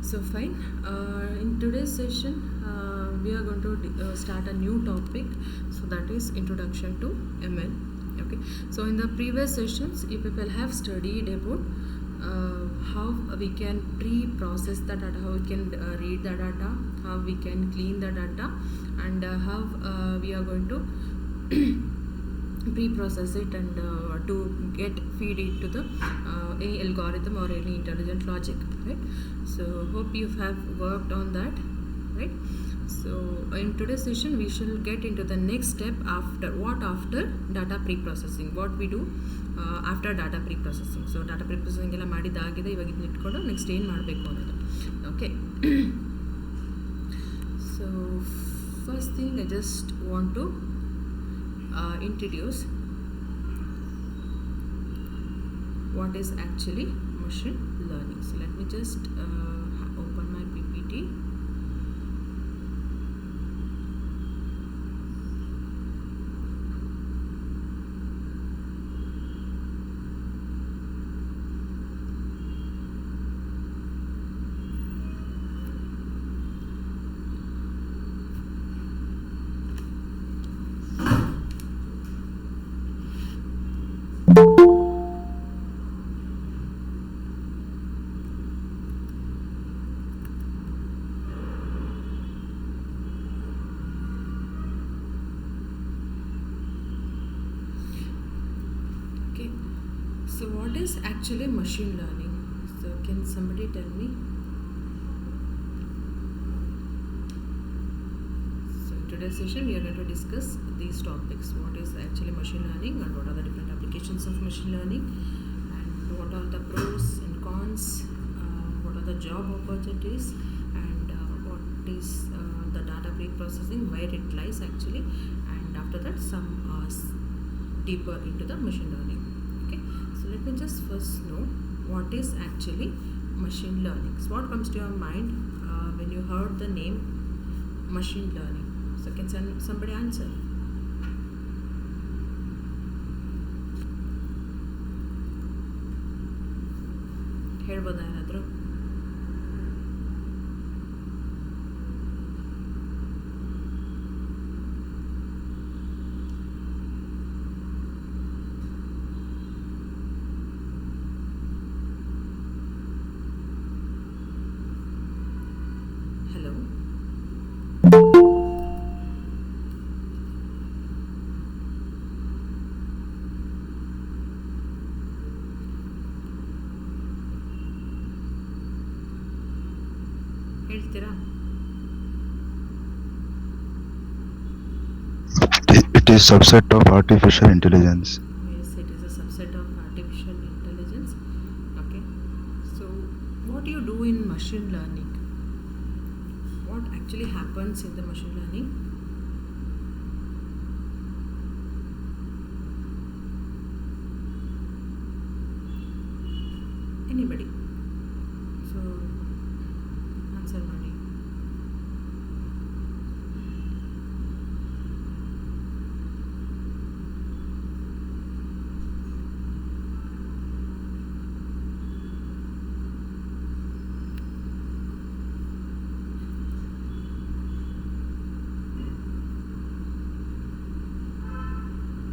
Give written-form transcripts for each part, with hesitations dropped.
So fine. In today's session, we are going to start a new topic. So that is introduction to ML. Okay. So in the previous sessions, you people have studied about how we can pre-process the data, how we can read the data, how we can clean the data, and how we are going to pre-process it and to get feed it to the any algorithm or any intelligent logic, right? So hope you have worked on that, right? So in today's session we shall get into the next step after data pre-processing, what we do after data pre-processing. So data pre-processing ಎಲ್ಲ ಮಾಡಿದಾಗಿದೆ, ಇವಾಗ ಇದನ್ನ ಇಟ್ಕೊಂಡು next ಏನು ಮಾಡಬೇಕು ಅನ್ನೋದು. Okay. So first thing I just want to introduce what is actually machine learning. So let me just open my PPT. Okay, so what is actually machine learning? So can somebody tell me? So in today's session we are going to discuss these topics: what is actually machine learning, and what are the different applications of machine learning, and what are the pros and cons, what are the job opportunities, and what is the data pre-processing, where it lies actually, and after that some deeper into the machine learning. Okay, so let me just first know what is actually machine learning. So what comes to your mind when you heard the name machine learning? So can somebody answer? ಹೇಳ್ಬೋದಾ ಏನಾದರೂ? Hello? ಹೇಳ್ತೀರಾ? It is subset of artificial intelligence. Yes, it is a subset of artificial intelligence. Okay, so what do you do in machine learning? What actually happens in the machine learning? Anybody? So answer ಮಾಡಿ.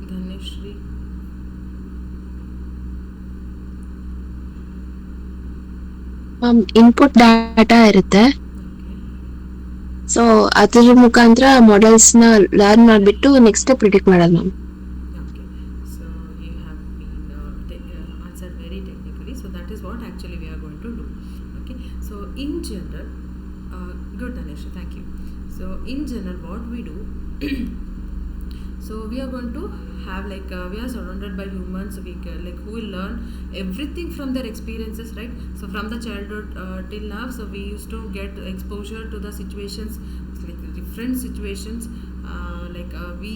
Dhanyashree. Input data ಇರುತ್ತೆ. Okay. So ಅದ್ರ ಮುಖಾಂತರ models ನ learn ಮಾಡ್ಬಿಟ್ಟು next predict ಮಾಡೋದು ma'am. Okay, so you have been answered very technically. So that is what actually we are going to do. Okay, so in general, good Dhanesh, thank you. So in general, what we do, so we are going to have like we are surrounded by humans. We can, like who will learn everything from their experiences, right? So from the childhood till now, so we used to get exposure to the situations, like different situations. We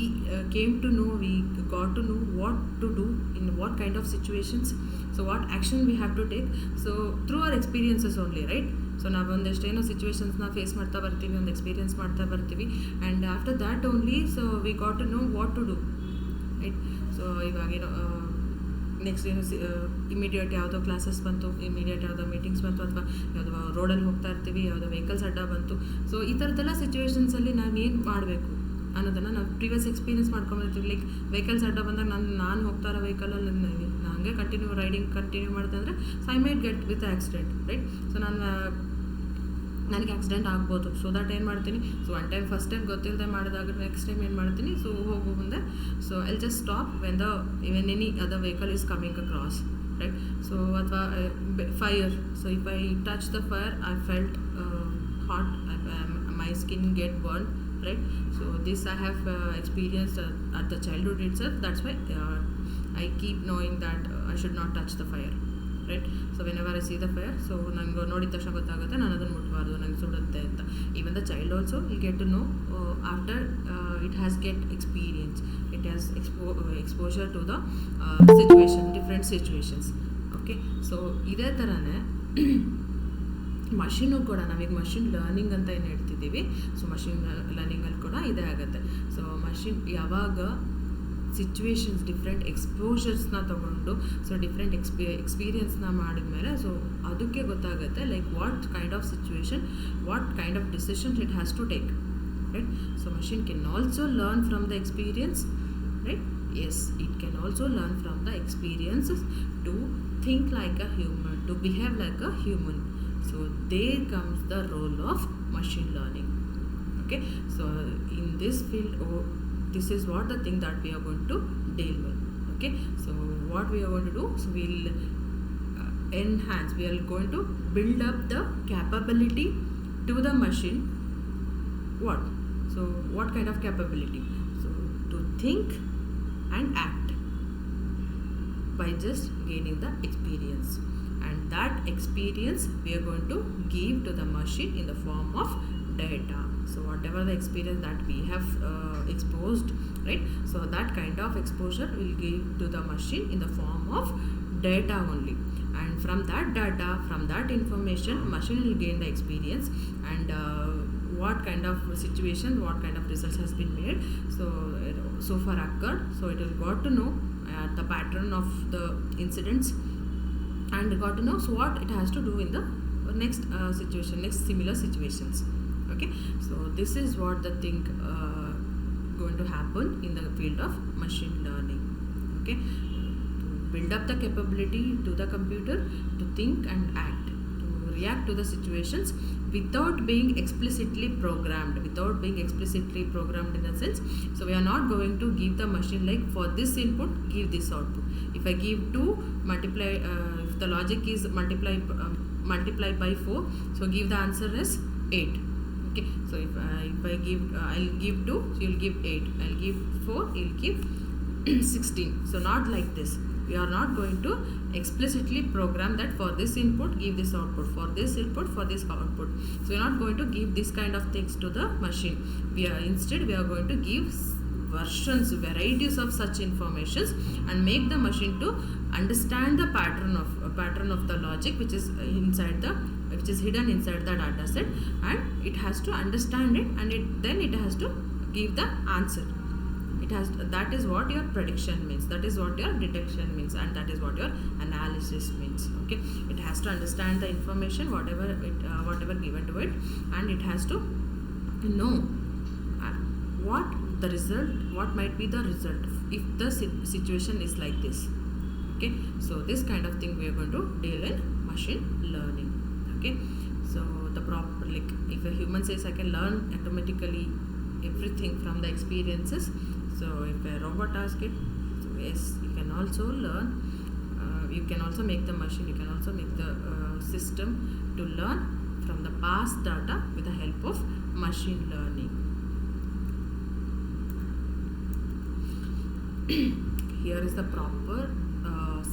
came to know, we got to know what to do in what kind of situations, so what action we have to take, so through our experiences only, right? So ನಾವು ಒಂದಷ್ಟೇನೋ ಸಿಚುವೇಶನ್ಸ್ನ face ಮಾಡ್ತಾ ಬರ್ತೀವಿ, ಒಂದು experience ಮಾಡ್ತಾ ಬರ್ತೀವಿ, and after that only so we got to know what to do, right? So ಇವಾಗೇನೋ next ಏನು immediate ಯಾವುದೋ classes ಬಂತು, ಇಮಿಡಿಯೇಟ್ ಯಾವುದೋ ಮೀಟಿಂಗ್ಸ್ ಬಂತು, ಅಥವಾ ಯಾವುದೋ ರೋಡಲ್ಲಿ ಹೋಗ್ತಾ ಇರ್ತೀವಿ, ಯಾವುದೋ ವೆಹಿಕಲ್ಸ್ ಅಡ್ಡ ಬಂತು. ಸೊ ಈ ಥರದ್ದೆಲ್ಲ ಸಿಚುವೇಶನ್ಸಲ್ಲಿ ನಾವೇನು ಮಾಡಬೇಕು ಅನ್ನೋದನ್ನು ನಾವು ಪ್ರೀವಿಯಸ್ ಎಕ್ಸ್ಪೀರಿಯನ್ಸ್ ಮಾಡ್ಕೊಂಡಿರ್ತೀವಿ. ಲೈಕ್ ವೆಹಿಕಲ್ಸ್ ಅಡ್ಡ ಬಂದಾಗ ನಾನು ಹೋಗ್ತಾ ಇರೋ ವೆಹಿಕಲಲ್ಲಿ ಹಂಗೆ ರೈಡಿಂಗ್ ಕಂಟಿನ್ಯೂ ಮಾಡಿದೆ ಅಂದರೆ so I might get with accident, right? So ನನಗೆ ಆಕ್ಸಿಡೆಂಟ್ ಆಗ್ಬೋದು. ಸೊ ದಟ್ ಏನು ಮಾಡ್ತೀನಿ, ಸೊ ಫಸ್ಟ್ ಟೈಮ್ ಗೊತ್ತಿಲ್ಲದೆ ಮಾಡಿದಾಗ ನೆಕ್ಸ್ಟ್ ಟೈಮ್ ಏನು ಮಾಡ್ತೀನಿ, ಸೊ ಹೋಗೋ ಮುಂದೆ so I just stop when even any other vehicle is coming across, right? So ಅಥವಾ fire, so if I touch the fire I felt hot, my skin get burn, right? So this I have experienced at the childhood itself. That's why I keep knowing that I should not touch the fire, right? So whenever I see the fire, so nange ನೋಡಿದ ತಕ್ಷಣ ಗೊತ್ತಾಗುತ್ತೆ ನಾನು ಅದನ್ನು ಮುಟ್ಬಾರ್ದು, ನಂಗೆ ಸುಡುತ್ತೆ ಅಂತ. Even the child also will get to know after it has get experience, it has exposure to the situation, different situations. Okay, so ಇದೇ ಥರನೇ machine ಕೂಡ ನಾವೀಗ ಮಷಿನ್ ಲರ್ನಿಂಗ್ ಅಂತ ಏನು ಹೇಳ್ತಿದ್ದೀವಿ, ಸೊ ಮಷಿನ್ ಲರ್ನಿಂಗಲ್ಲಿ ಕೂಡ ಇದೇ ಆಗುತ್ತೆ. ಸೊ ಮಷಿನ್ ಯಾವಾಗ ಸಿಚುವೇಶನ್ಸ್ ಡಿಫ್ರೆಂಟ್ ಎಕ್ಸ್ಪೋಜರ್ಸ್ನ ತೊಗೊಂಡು ಸೊ ಡಿಫ್ರೆಂಟ್ ಎಕ್ಸ್ಪೀರಿಯನ್ಸ್ನ ಮಾಡಿದ್ಮೇಲೆ ಸೊ ಅದಕ್ಕೆ ಗೊತ್ತಾಗುತ್ತೆ like what kind of situation, what kind of decisions it has to take, right? So machine can also learn from the experience, right? Yes, it can also learn from the experiences to think like a human, to behave like a human. So there comes the role of machine learning. Okay, so in this field, this is what the thing that we are going to deal with. Okay, so what we are going to do, so we'll enhance, we are going to build up the capability to the machine. What? So what kind of capability? So to think and act by just gaining the experience. And that experience we are going to give to the machine in the form of data. So whatever the experience that we have exposed, right? So that kind of exposure will give to the machine in the form of data only. And from that data, from that information, machine will gain the experience and what kind of situation, what kind of results has been made so far occurred. So it will got to know the pattern of the incidents and got to know so what it has to do in the next situation, next similar situations. Okay, so this is what the thing going to happen in the field of machine learning. Okay, to build up the capability to the computer to think and act, to react to the situations without being explicitly programmed, in the sense, so we are not going to give the machine like for this input give this output. If I give 2 multiply, if the logic is multiply by 4, so give the answer as 8. Okay, so if I give I'll give 2, so you'll give 8, I'll give 4, you'll give 16. So not like this. We are not going to explicitly program that for this input give this output, for this input for this output. So we are not going to give this kind of things to the machine. Instead we are going to give varieties of such informations and make the machine to understand the pattern of the logic which is hidden inside the data set, and it has to understand it, and then it has to give the answer. That is what your prediction means, that is what your detection means, and that is what your analysis means. Okay, it has to understand the information whatever given to it, and it has to know what the result, what might be the result if the situation is like this. Okay, so this kind of thing we are going to deal in machine learning. Okay, so the proper, like if a human says I can learn automatically everything from the experiences, so if a robot asks it, so yes, you can also learn, you can also make the machine, you can also make the system to learn from the past data with the help of machine learning. Here is the proper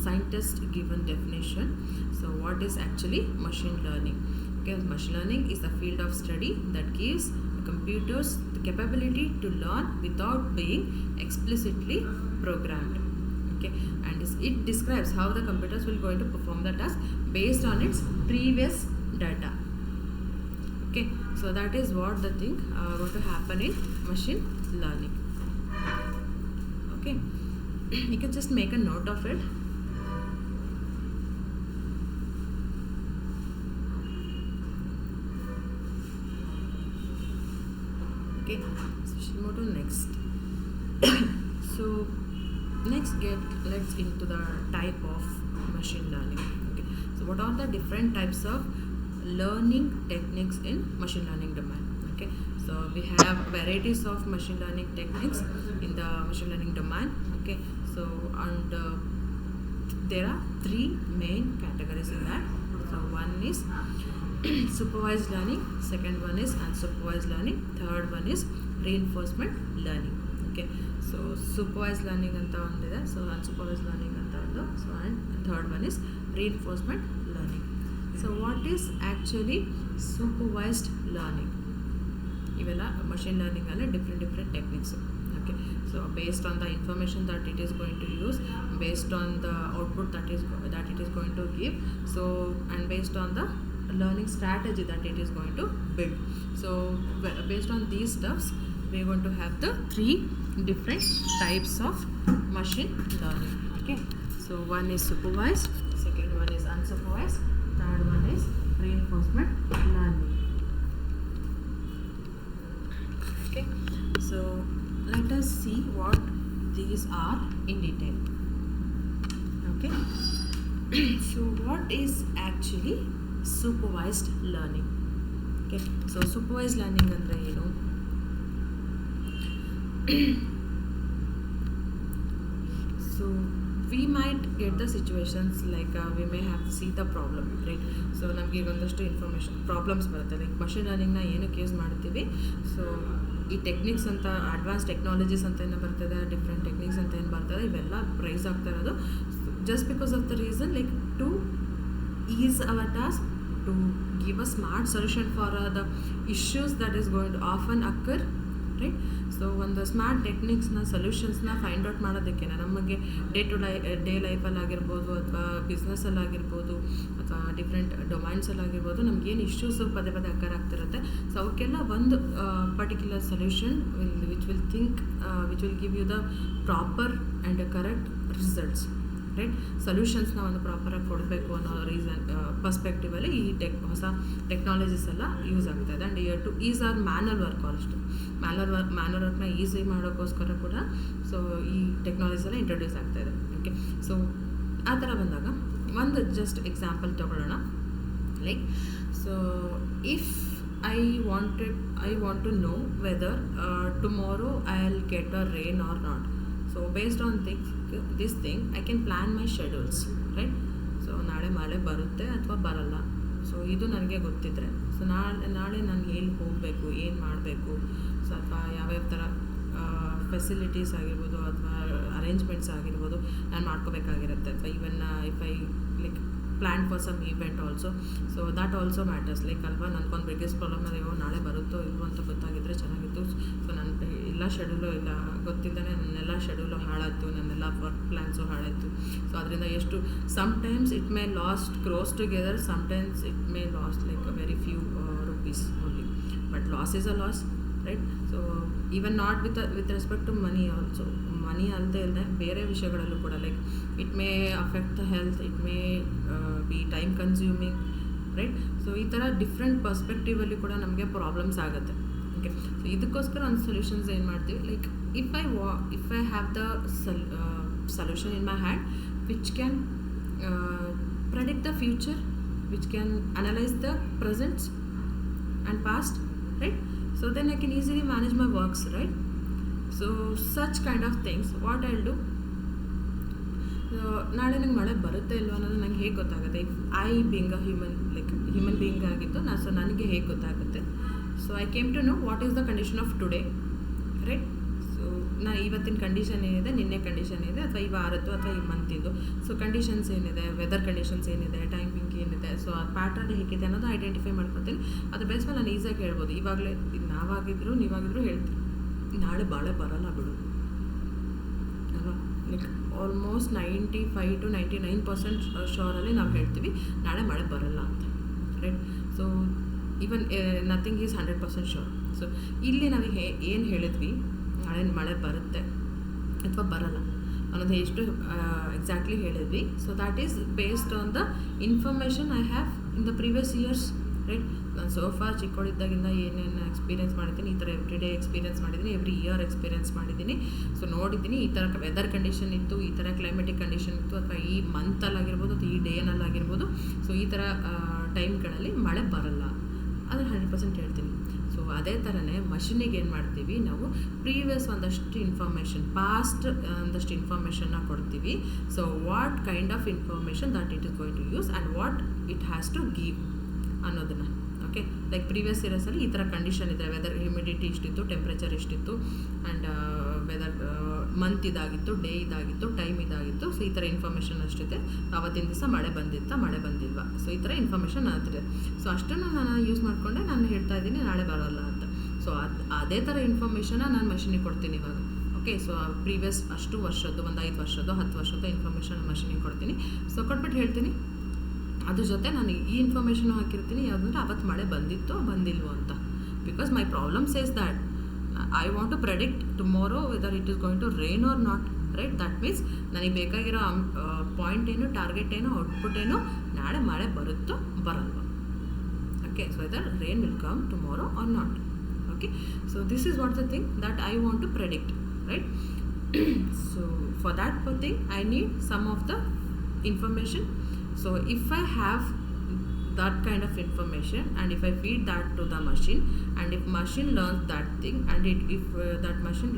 scientist given definition. So what is actually machine learning? Okay, machine learning is the field of study that gives computers the capability to learn without being explicitly programmed. Okay, and it describes how the computers will going to perform the task based on its previous data. Okay, so that is what the thing going to happen in machine learning. Okay, you can just make a note of it. Okay, so we'll move to next. So let's into the type of machine learning. Okay, so what are the different types of learning techniques in machine learning domain? Okay, so we have varieties of machine learning techniques in the machine learning domain. Okay, so and there are three main categories in that. So one is supervised learning, second one is unsupervised learning, third one is reinforcement learning. Okay, so supervised learning anta ondide, so unsupervised learning anta ondo, so and third one is reinforcement learning. So what is actually supervised learning? ಇವೆಲ್ಲ machine learning ಅಲ್ಲಿ different techniques. Okay, so based on the information that it is going to use, based on the output that it is going to give, so and based on the learning strategy that it is going to build. So based on these stuffs we are going to have the three different types of machine learning. Okay, so one is supervised, second one is unsupervised, third one is reinforcement learning. Okay, so let us see what these are in detail. Okay, so what is actually supervised learning? Okay, so supervised learning andre ಏನು? So we might get the situations like we may have to see the problem, right? So ನಮಗೆ ಒಂದಷ್ಟು information problems ಬರುತ್ತೆ, like machine ಲರ್ನಿಂಗ್ನ ಏನಕ್ಕೆ use ಮಾಡ್ತೀವಿ, so ಈ techniques ಅಂತ advance technologies ಅಂತ ಏನು ಬರ್ತದೆ, ಡಿಫ್ರೆಂಟ್ ಟೆಕ್ನಿಕ್ಸ್ ಅಂತ ಏನು ಬರ್ತದೆ, ಇವೆಲ್ಲ ಪ್ರೈಸ್ ಆಗ್ತಾ ಇರೋದು just because of the reason like to is our task, to give a smart solution for the issues that is going to often occur, right? So ಒಂದು ಸ್ಮಾರ್ಟ್ ಟೆಕ್ನಿಕ್ಸ್ನ ಸೊಲ್ಯೂಷನ್ಸ್ನ ಫೈಂಡ್ ಔಟ್ ಮಾಡೋದಕ್ಕೆ ನಮಗೆ day ಲೈಫಲ್ಲಿ ಆಗಿರ್ಬೋದು, ಅಥವಾ ಬಿಸ್ನೆಸ್ಸಲ್ಲಾಗಿರ್ಬೋದು, ಅಥವಾ different ಡೊಮೈನ್ಸಲ್ಲಾಗಿರ್ಬೋದು, ನಮಗೇನು issues ಪದೇ ಅಕ್ಕರ್ ಆಗ್ತಿರುತ್ತೆ, ಸೊ ಅವಕ್ಕೆಲ್ಲ ಒಂದು particular solution which will give you the proper and correct results, right? ಸೊಲ್ಯೂಷನ್ಸ್ನ ಒಂದು ಪ್ರಾಪರಾಗಿ ಕೊಡಬೇಕು ಅನ್ನೋ ರೀಸನ್ ಪರ್ಸ್ಪೆಕ್ಟಿವಲ್ಲಿ ಈ ಹೊಸ ಟೆಕ್ನಾಲಜೀಸ್ ಎಲ್ಲ ಯೂಸ್ ಆಗ್ತಾಯಿದೆ. And here to ease our manual work also, manual ವರ್ಕ್ನ ಈಸಿ ಮಾಡೋಕ್ಕೋಸ್ಕರ ಕೂಡ ಸೊ ಈ ಟೆಕ್ನಾಲಜೀಸ್ ಎಲ್ಲ ಇಂಟ್ರೊಡ್ಯೂಸ್ ಆಗ್ತಾಯಿದೆ. ಓಕೆ, ಸೊ ಆ ಥರ ಬಂದಾಗ ಒಂದು ಜಸ್ಟ್ ಎಕ್ಸಾಂಪಲ್ ತೊಗೊಳ್ಳೋಣ. Like so if I want to know whether tomorrow I'll get a rain or not. So based on this thing I can plan my schedules, right? So ನಾಳೆ ಮಳೆ ಬರುತ್ತೆ ಅಥವಾ ಬರಲ್ಲ, ಸೊ ಇದು ನನಗೆ ಗೊತ್ತಿದ್ರೆ, ಸೊ ನಾಳೆ ನಾನು ಎಲ್ಲಿ ಹೋಗಬೇಕು, ಏನು ಮಾಡಬೇಕು, ಸೊ ಅಥವಾ ಯಾವ್ಯಾವ ಥರ ಫೆಸಿಲಿಟೀಸ್ ಆಗಿರ್ಬೋದು ಅಥವಾ ಅರೇಂಜ್ಮೆಂಟ್ಸ್ ಆಗಿರ್ಬೋದು ನಾನು ಮಾಡ್ಕೋಬೇಕಾಗಿರುತ್ತೆ, ಅಥವಾ even if I like plan for some event also, so that also matters. Like ಅಲ್ವಾ, ನನಗೊಂದು ಬಿಗ್ಗೆಸ್ಟ್ ಪ್ರಾಬ್ಲಮ್ ಅದೇ ನಾಳೆ ಬರುತ್ತೋ ಇಲ್ವೋ ಅಂತ ಗೊತ್ತಾಗಿದ್ದರೆ ಚೆನ್ನಾಗಿತ್ತು. ಸೊ ನನ್ನ ಎಲ್ಲ ಶೆಡ್ಯೂಲು ಇಲ್ಲ ಗೊತ್ತಿಲ್ಲದೇ ನನ್ನೆಲ್ಲ ಶೆಡ್ಯೂಲು ಹಾಳಾಯಿತು, ನನ್ನೆಲ್ಲ ವರ್ಕ್ ಪ್ಲ್ಯಾನ್ಸು ಹಾಳಾಯಿತು. ಸೊ ಅದರಿಂದ ಎಷ್ಟು sometimes it may lost crores together, sometimes it may lost like very few rupees only, but loss is a loss, right? So even not with respect to money also, money ಅಲ್ಲದೆ ಇಲ್ಲದೆ ಬೇರೆ ವಿಷಯಗಳಲ್ಲೂ ಕೂಡ, like it may affect the health, it may be time consuming, right? So ಈ ಥರ different perspectively ಕೂಡ ನಮಗೆ problems ಆಗುತ್ತೆ. ಓಕೆ, ಸೊ ಇದಕ್ಕೋಸ್ಕರ ಒಂದು ಸೊಲ್ಯೂಷನ್ಸ್ ಏನು ಮಾಡ್ತೀವಿ, like if I have the solution in my hand which can predict the future, which can analyze the present and past, right? So then I can easily manage my works, right? So such kind of things what I'll do, ನಾಳೆ ನಂಗೆ ಮಳೆ ಬರುತ್ತೆ ಇಲ್ವ ಅನ್ನೋದು ನಂಗೆ ಹೇಗೆ ಗೊತ್ತಾಗುತ್ತೆ? If I being a human being ಆಗಿತ್ತು ಸೊ ನನಗೆ ಹೇಗೆ ಗೊತ್ತಾಗುತ್ತೆ? So I came to know what is the condition of today, right? So ನಾನು ಇವತ್ತಿನ ಕಂಡೀಷನ್ ಏನಿದೆ, ನಿನ್ನೆ ಕಂಡೀಷನ್ ಏನಿದೆ, ಅಥವಾ ಈ ವಾರದ್ದು ಅಥವಾ ಈ ಮಂತಿದ್ದು, ಸೊ ಕಂಡೀಷನ್ಸ್ ಏನಿದೆ, ವೆದರ್ ಕಂಡೀಷನ್ಸ್ ಏನಿದೆ, ಟೈಮಿಂಗ್ ಏನಿದೆ, ಸೊ ಆ ಪ್ಯಾಟರ್ನ್ ಹೇಗಿದೆ ಅನ್ನೋದು ಐಡೆಂಟಿಫೈ ಮಾಡ್ಕೊತೀನಿ. ಅದ್ರ ಬೇಸ್ ಮೇಲೆ ನಾನು ಈಸಿಯಾಗಿ ಹೇಳ್ಬೋದು. ಇವಾಗಲೇ ನೀವಾಗಿದ್ರು ಹೇಳ್ತೀರಿ ನಾಳೆ ಮಳೆ ಬರೋಲ್ಲ ಬಿಡು ಅಲ್ವಾ? ಲೈಕ್ ಆಲ್ಮೋಸ್ಟ್ 95 to 99% ಶೋರಲ್ಲಿ ನಾವು ಹೇಳ್ತೀವಿ ನಾಳೆ ಮಳೆ ಬರೋಲ್ಲ ಅಂತ, right? So even nothing is 100% sure. So ಇಲ್ಲಿ ನಾವೀಗ ಏನು ಹೇಳಿದ್ವಿ, ನಾಳೆ ಮಳೆ ಬರುತ್ತೆ ಅಥವಾ ಬರಲ್ಲ ಅನ್ನೋದು ಎಷ್ಟು ಎಕ್ಸಾಕ್ಟ್ಲಿ ಹೇಳಿದ್ವಿ. So that is based on the information I have in the previous years, right. ನಾನು ಸೋಫಾ ಚಿಕ್ಕವಳಿದ್ದಾಗಿಂದ ಏನೇನು ಎಕ್ಸ್ಪೀರಿಯೆನ್ಸ್ ಮಾಡಿದ್ದೀನಿ, ಈ ಥರ ಎವ್ರಿ ಡೇ ಎಕ್ಸ್ಪೀರಿಯೆನ್ಸ್ ಮಾಡಿದ್ದೀನಿ, ಎವ್ರಿ ಇಯರ್ ಎಕ್ಸ್ಪೀರಿಯೆನ್ಸ್ ಮಾಡಿದ್ದೀನಿ. ಸೊ ನೋಡಿದ್ದೀನಿ ಈ ಥರ ವೆದರ್ ಕಂಡೀಷನ್ ಇತ್ತು, ಈ ಥರ ಕ್ಲೈಮೆಟಿಕ್ ಕಂಡೀಷನ್ ಇತ್ತು, ಅಥವಾ ಈ ಮಂತಲ್ಲಾಗಿರ್ಬೋದು ಅಥವಾ ಈ ಡೇನಲ್ಲಾಗಿರ್ಬೋದು. ಸೊ ಈ ಥರ ಟೈಮ್ಗಳಲ್ಲಿ ಮಳೆ ಬರಲ್ಲ, ಅದನ್ನು 100% ಹೇಳ್ತೀನಿ. ಸೊ ಅದೇ ಥರನೇ ಮಷಿನಿಗೆ ಏನು ಮಾಡ್ತೀವಿ ನಾವು, ಪ್ರೀವಿಯಸ್ ಒಂದಷ್ಟು ಇನ್ಫಾರ್ಮೇಷನ್, ಪಾಸ್ಟ್ ಒಂದಷ್ಟು ಇನ್ಫಾರ್ಮೇಷನ್ನ ಕೊಡ್ತೀವಿ. So what kind of information that it is going to use and what it has to give ಅನ್ನೋದನ್ನು. ಓಕೆ, ಲೈಕ್ ಪ್ರೀವಿಯಸ್ ಇಯರ್ಸಲ್ಲಿ ಈ ಥರ ಕಂಡೀಷನ್ ಇದೆ, ವೆದರ್ ಹ್ಯೂಮಿಡಿಟಿ ಇಷ್ಟಿತ್ತು, ಟೆಂಪ್ರೇಚರ್ ಇಷ್ಟಿತ್ತು, ಆ್ಯಂಡ್ ವೆದರ್ ಮಂತ್ ಇದಾಗಿತ್ತು, ಡೇ ಇದಾಗಿತ್ತು, ಟೈಮ್ ಇದಾಗಿತ್ತು. ಸೊ ಈ ಥರ ಇನ್ಫಾರ್ಮೇಷನ್ ಅಷ್ಟಿದೆ. ಆವತ್ತಿನ ದಿವಸ ಮಳೆ ಬಂದಿಲ್ವಾ, ಸೊ ಈ ಥರ ಇನ್ಫಾರ್ಮೇಷನ್ ಆಗ್ತಿದೆ. ಸೊ ಅಷ್ಟನ್ನು ನಾನು ಯೂಸ್ ಮಾಡಿಕೊಂಡೆ ನಾನು ಹೇಳ್ತಾ ಇದ್ದೀನಿ ನಾಳೆ ಬರೋಲ್ಲ ಅಂತ. ಸೊ ಅದೇ ಥರ ಇನ್ಫಾರ್ಮೇಷನ್ನ ನಾನು ಮಷಿನಿಗೆ ಕೊಡ್ತೀನಿ ಇವಾಗ. ಓಕೆ, ಸೊ ಪ್ರೀವಿಯಸ್ ಅಷ್ಟು ವರ್ಷದ್ದು, ಒಂದು 5 ವರ್ಷದ್ದು 10 ವರ್ಷದ್ದು ಇನ್ಫಾರ್ಮೇಷನ್ ಮಷಿನಿಗೆ ಕೊಡ್ತೀನಿ. ಸೊ ಕೊಟ್ಬಿಟ್ಟು ಹೇಳ್ತೀನಿ, ಅದ್ರ ಜೊತೆ ನಾನು ಈ ಇನ್ಫಾರ್ಮೇಷನ್ ಹಾಕಿರ್ತೀನಿ, ಯಾವುದಂದ್ರೆ ಅವತ್ತು ಮಳೆ ಬಂದಿಲ್ವೋ ಅಂತ. Because my problem says that I want to predict tomorrow weather it is going to rain or not, right. That means ನನಗೆ ಬೇಕಾಗಿರೋ ಪಾಯಿಂಟ್ ಏನು, ಟಾರ್ಗೆಟ್ ಏನು, ಔಟ್ಪುಟ್ ಏನು, ನಾಳೆ ಮಳೆ ಬರುತ್ತೋ ಬರಲ್ವೋ. Okay, so weather rain will come tomorrow or not. Okay, so this is what the thing that I want to predict, right. So for that thing I need some of the information. So if I have that kind of information and if I feed that to the machine, and if machine learns that thing, and if that machine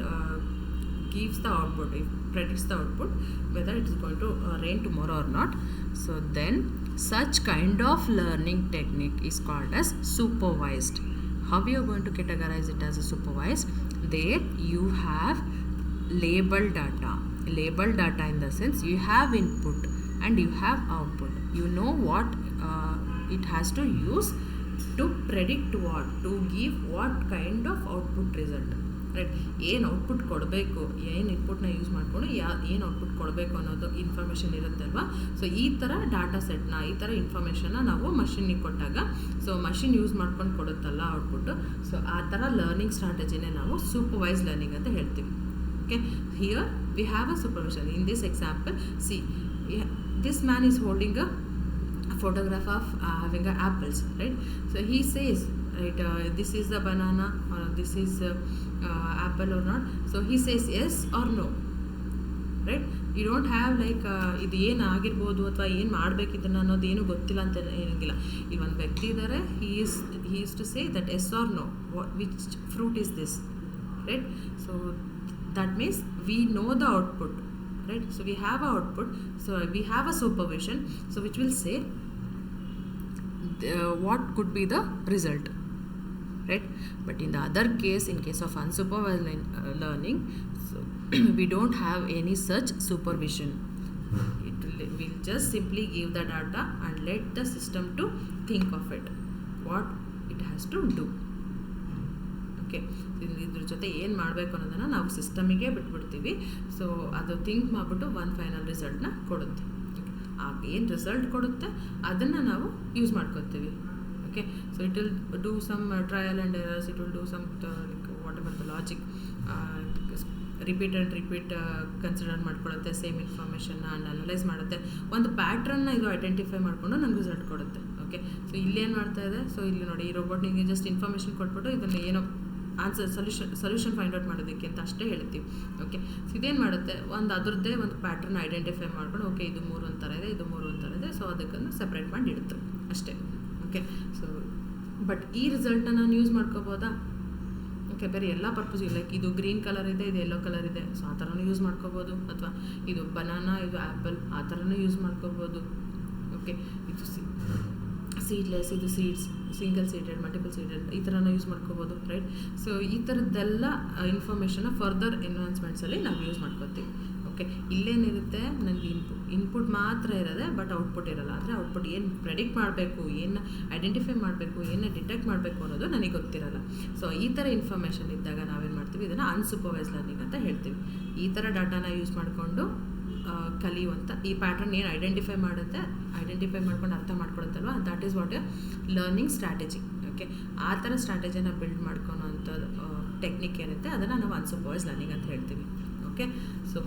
gives the output, it predicts the output whether it is going to rain tomorrow or not, so then such kind of learning technique is called as supervised. How you are going to categorize it as a supervised? There you have labeled data in the sense you have input and you have output. You know what it has to use to predict what, to give what kind of output result, right. ಏನು output ಕೊಡಬೇಕು, ಏನು ಇನ್ಪುಟ್ನ use ಮಾಡಿಕೊಂಡು ಏನು output ಕೊಡಬೇಕು ಅನ್ನೋದು information ಇರುತ್ತಲ್ವ. So ಈ ಥರ ಡಾಟಾ ಸೆಟ್ನ, ಈ ಥರ ಇನ್ಫಾರ್ಮೇಷನ್ನ ನಾವು ಮಷಿನಿಗೆ ಕೊಟ್ಟಾಗ, ಸೊ ಮಷಿನ್ ಯೂಸ್ ಮಾಡ್ಕೊಂಡು ಕೊಡುತ್ತಲ್ಲ ಔಟ್ಪುಟ್ಟು. ಸೊ ಆ ಥರ ಲರ್ನಿಂಗ್ ಸ್ಟ್ರಾಟಜಿನೇ ನಾವು ಸೂಪರ್ವೈಸ್ ಲರ್ನಿಂಗ್ ಅಂತ ಹೇಳ್ತೀವಿ. Okay, here we have a supervision. In this example, see, this man is holding a photograph of having apples, right. So he says, right, this is the banana or this is apple or not. So he says yes or no, right. You don't have like ಇದು ಏನು ಆಗಿರ್ಬೋದು ಅಥವಾ ಏನು ಮಾಡಬೇಕಿದ್ದನ್ನು ಅನ್ನೋದು ಏನು ಗೊತ್ತಿಲ್ಲ ಅಂತ ಏನಂಗಿಲ್ಲ. ಈ ಒಂದು ವ್ಯಕ್ತಿ ಇದ್ದಾರೆ, he is to say that yes or no, which fruit is this, right. So that means we know the output, right. So we have a output, so we have a supervision, so which will say what could be the result, right. But in the other case, in case of unsupervised learning, so we don't have any such supervision. We'll just simply give the data and let the system to think of it, what it has to do. Okay, ಇದ್ರ ಜೊತೆ ಏನು ಮಾಡಬೇಕು ಅನ್ನೋದನ್ನು ನಾವು ಸಿಸ್ಟಮಿಗೆ ಬಿಟ್ಬಿಡ್ತೀವಿ. So ಅದು think ಮಾಡಿಬಿಟ್ಟು ಒಂದು final ರಿಸಲ್ಟ್ನ ಕೊಡುತ್ತೆ. ಆಗ ಏನು ರಿಸಲ್ಟ್ ಕೊಡುತ್ತೆ ಅದನ್ನು ನಾವು ಯೂಸ್ ಮಾಡ್ಕೊತೀವಿ. Okay, so it will do some trial and errors, it will do some whatever the logic, repeat consider ಮಾಡ್ಕೊಳುತ್ತೆ ಸೇಮ್ ಇನ್ಫಾರ್ಮೇಷನ್ನ ಆ್ಯಂಡ್ ಅನಲೈಸ್ ಮಾಡುತ್ತೆ. ಒಂದು ಪ್ಯಾಟ್ರನ್ನ ಇದು ಐಡೆಂಟಿಫೈ ಮಾಡಿಕೊಂಡು ನಂಗೆ ರಿಸಲ್ಟ್ ಕೊಡುತ್ತೆ. ಓಕೆ, ಸೊ ಇಲ್ಲೇನು ಮಾಡ್ತಾ ಇದೆ, ಸೊ ಇಲ್ಲಿ ನೋಡಿ, ಈ ರೋಬೋಟ್ನಿಗೆ ಜಸ್ಟ್ ಇನ್ಫಾರ್ಮೇಷನ್ ಕೊಟ್ಬಿಟ್ಟು ಇದನ್ನು ಏನೋ ಆನ್ಸರ್ ಸೊಲ್ಯೂಷನ್ ಫೈಂಡ್ ಔಟ್ ಮಾಡೋದಕ್ಕೆ ಅಂತ ಅಷ್ಟೇ ಹೇಳ್ತೀವಿ. ಓಕೆ, ಸೊ ಇದೇನು ಮಾಡುತ್ತೆ, ಒಂದು ಅದರದ್ದೇ ಒಂದು ಪ್ಯಾಟ್ರನ್ ಐಡೆಂಟಿಫೈ ಮಾಡ್ಕೊಂಡು, ಓಕೆ ಇದು 3 ಒಂಥರ ಇದೆ, ಇದು 3 ಒಂಥರ ಇದೆ, ಸೊ ಅದಕ್ಕನ್ನು ಸಪ್ರೇಟ್ ಮಾಡಿ ಇಡುತ್ತೆ ಅಷ್ಟೇ. ಓಕೆ, ಸೊ ಬಟ್ ಈ ರಿಸಲ್ಟನ್ನ ನಾನು ಯೂಸ್ ಮಾಡ್ಕೋಬೋದಾ? ಓಕೆ, ಬೇರೆ ಎಲ್ಲ ಪರ್ಪಸ್ಗೂ, ಲೈಕ್ ಇದು ಗ್ರೀನ್ ಕಲರ್ ಇದೆ, ಇದು ಯೆಲ್ಲೋ ಕಲರ್ ಇದೆ, ಸೊ ಆ ಥರನೂ ಯೂಸ್ ಮಾಡ್ಕೋಬೋದು. ಅಥವಾ ಇದು ಬನಾನಾ, ಇದು ಆ್ಯಪಲ್, ಆ ಥರನೂ ಯೂಸ್ ಮಾಡ್ಕೋಬೋದು. ಓಕೆ, ಇದು ಸೀಡ್ಲೆಸ್, ಇದು seeds, single seeded, multiple seeded, ಈ ಥರನ ಯೂಸ್ ಮಾಡ್ಕೋಬೋದು, ರೈಟ್. ಸೊ ಈ ಥರದ್ದೆಲ್ಲ ಇನ್ಫಾರ್ಮೇಷನ್ನ ಫರ್ದರ್ ಎನ್ಹಾನ್ಸ್ಮೆಂಟ್ಸಲ್ಲಿ ನಾವು ಯೂಸ್ ಮಾಡ್ಕೋತೀವಿ. ಓಕೆ, ಇಲ್ಲೇನಿರುತ್ತೆ, ನನಗೆ ಇನ್ಪುಟ್ ಮಾತ್ರ ಇರೋದೆ, ಬಟ್ ಔಟ್ಪುಟ್ ಇರೋಲ್ಲ. ಅಂದರೆ ಔಟ್ಪುಟ್ ಏನು ಪ್ರೆಡಿಕ್ಟ್ ಮಾಡಬೇಕು, ಏನು ಐಡೆಂಟಿಫೈ ಮಾಡಬೇಕು, ಏನು ಡಿಟೆಕ್ಟ್ ಮಾಡಬೇಕು ಅನ್ನೋದು ನನಗೆ ಗೊತ್ತಿರಲ್ಲ. ಸೊ ಈ ಥರ ಇನ್ಫಾರ್ಮೇಷನ್ ಇದ್ದಾಗ ನಾವೇನು ಮಾಡ್ತೀವಿ, ಇದನ್ನು ಅನ್ಸೂಪರ್ವೈಸ್ ಲರ್ನಿಂಗ್ ಅಂತ ಹೇಳ್ತೀವಿ. ಈ ಥರ ಡಾಟಾನ ಯೂಸ್ ಮಾಡಿಕೊಂಡು ಕಲಿಯುವಂಥ, ಈ ಪ್ಯಾಟ್ರನ್ ಏನು ಐಡೆಂಟಿಫೈ ಮಾಡ್ಕೊಂಡು ಅರ್ಥ ಮಾಡ್ಕೊಳುತ್ತಲ್ವ, that is what a learning strategy. Okay, ಆ ಥರ ಸ್ಟ್ರಾಟಜಿನ ಬಿಲ್ಡ್ ಮಾಡ್ಕೊಳೋಂಥದ್ದು ಟೆಕ್ನಿಕ್ ಏನಿರುತ್ತೆ ಅದನ್ನು ನಾವು ಅನ್ಸೂಪರ್ವೈಸ್ ಲರ್ನಿಂಗ್ ಅಂತ ಹೇಳ್ತೀವಿ. Okay, so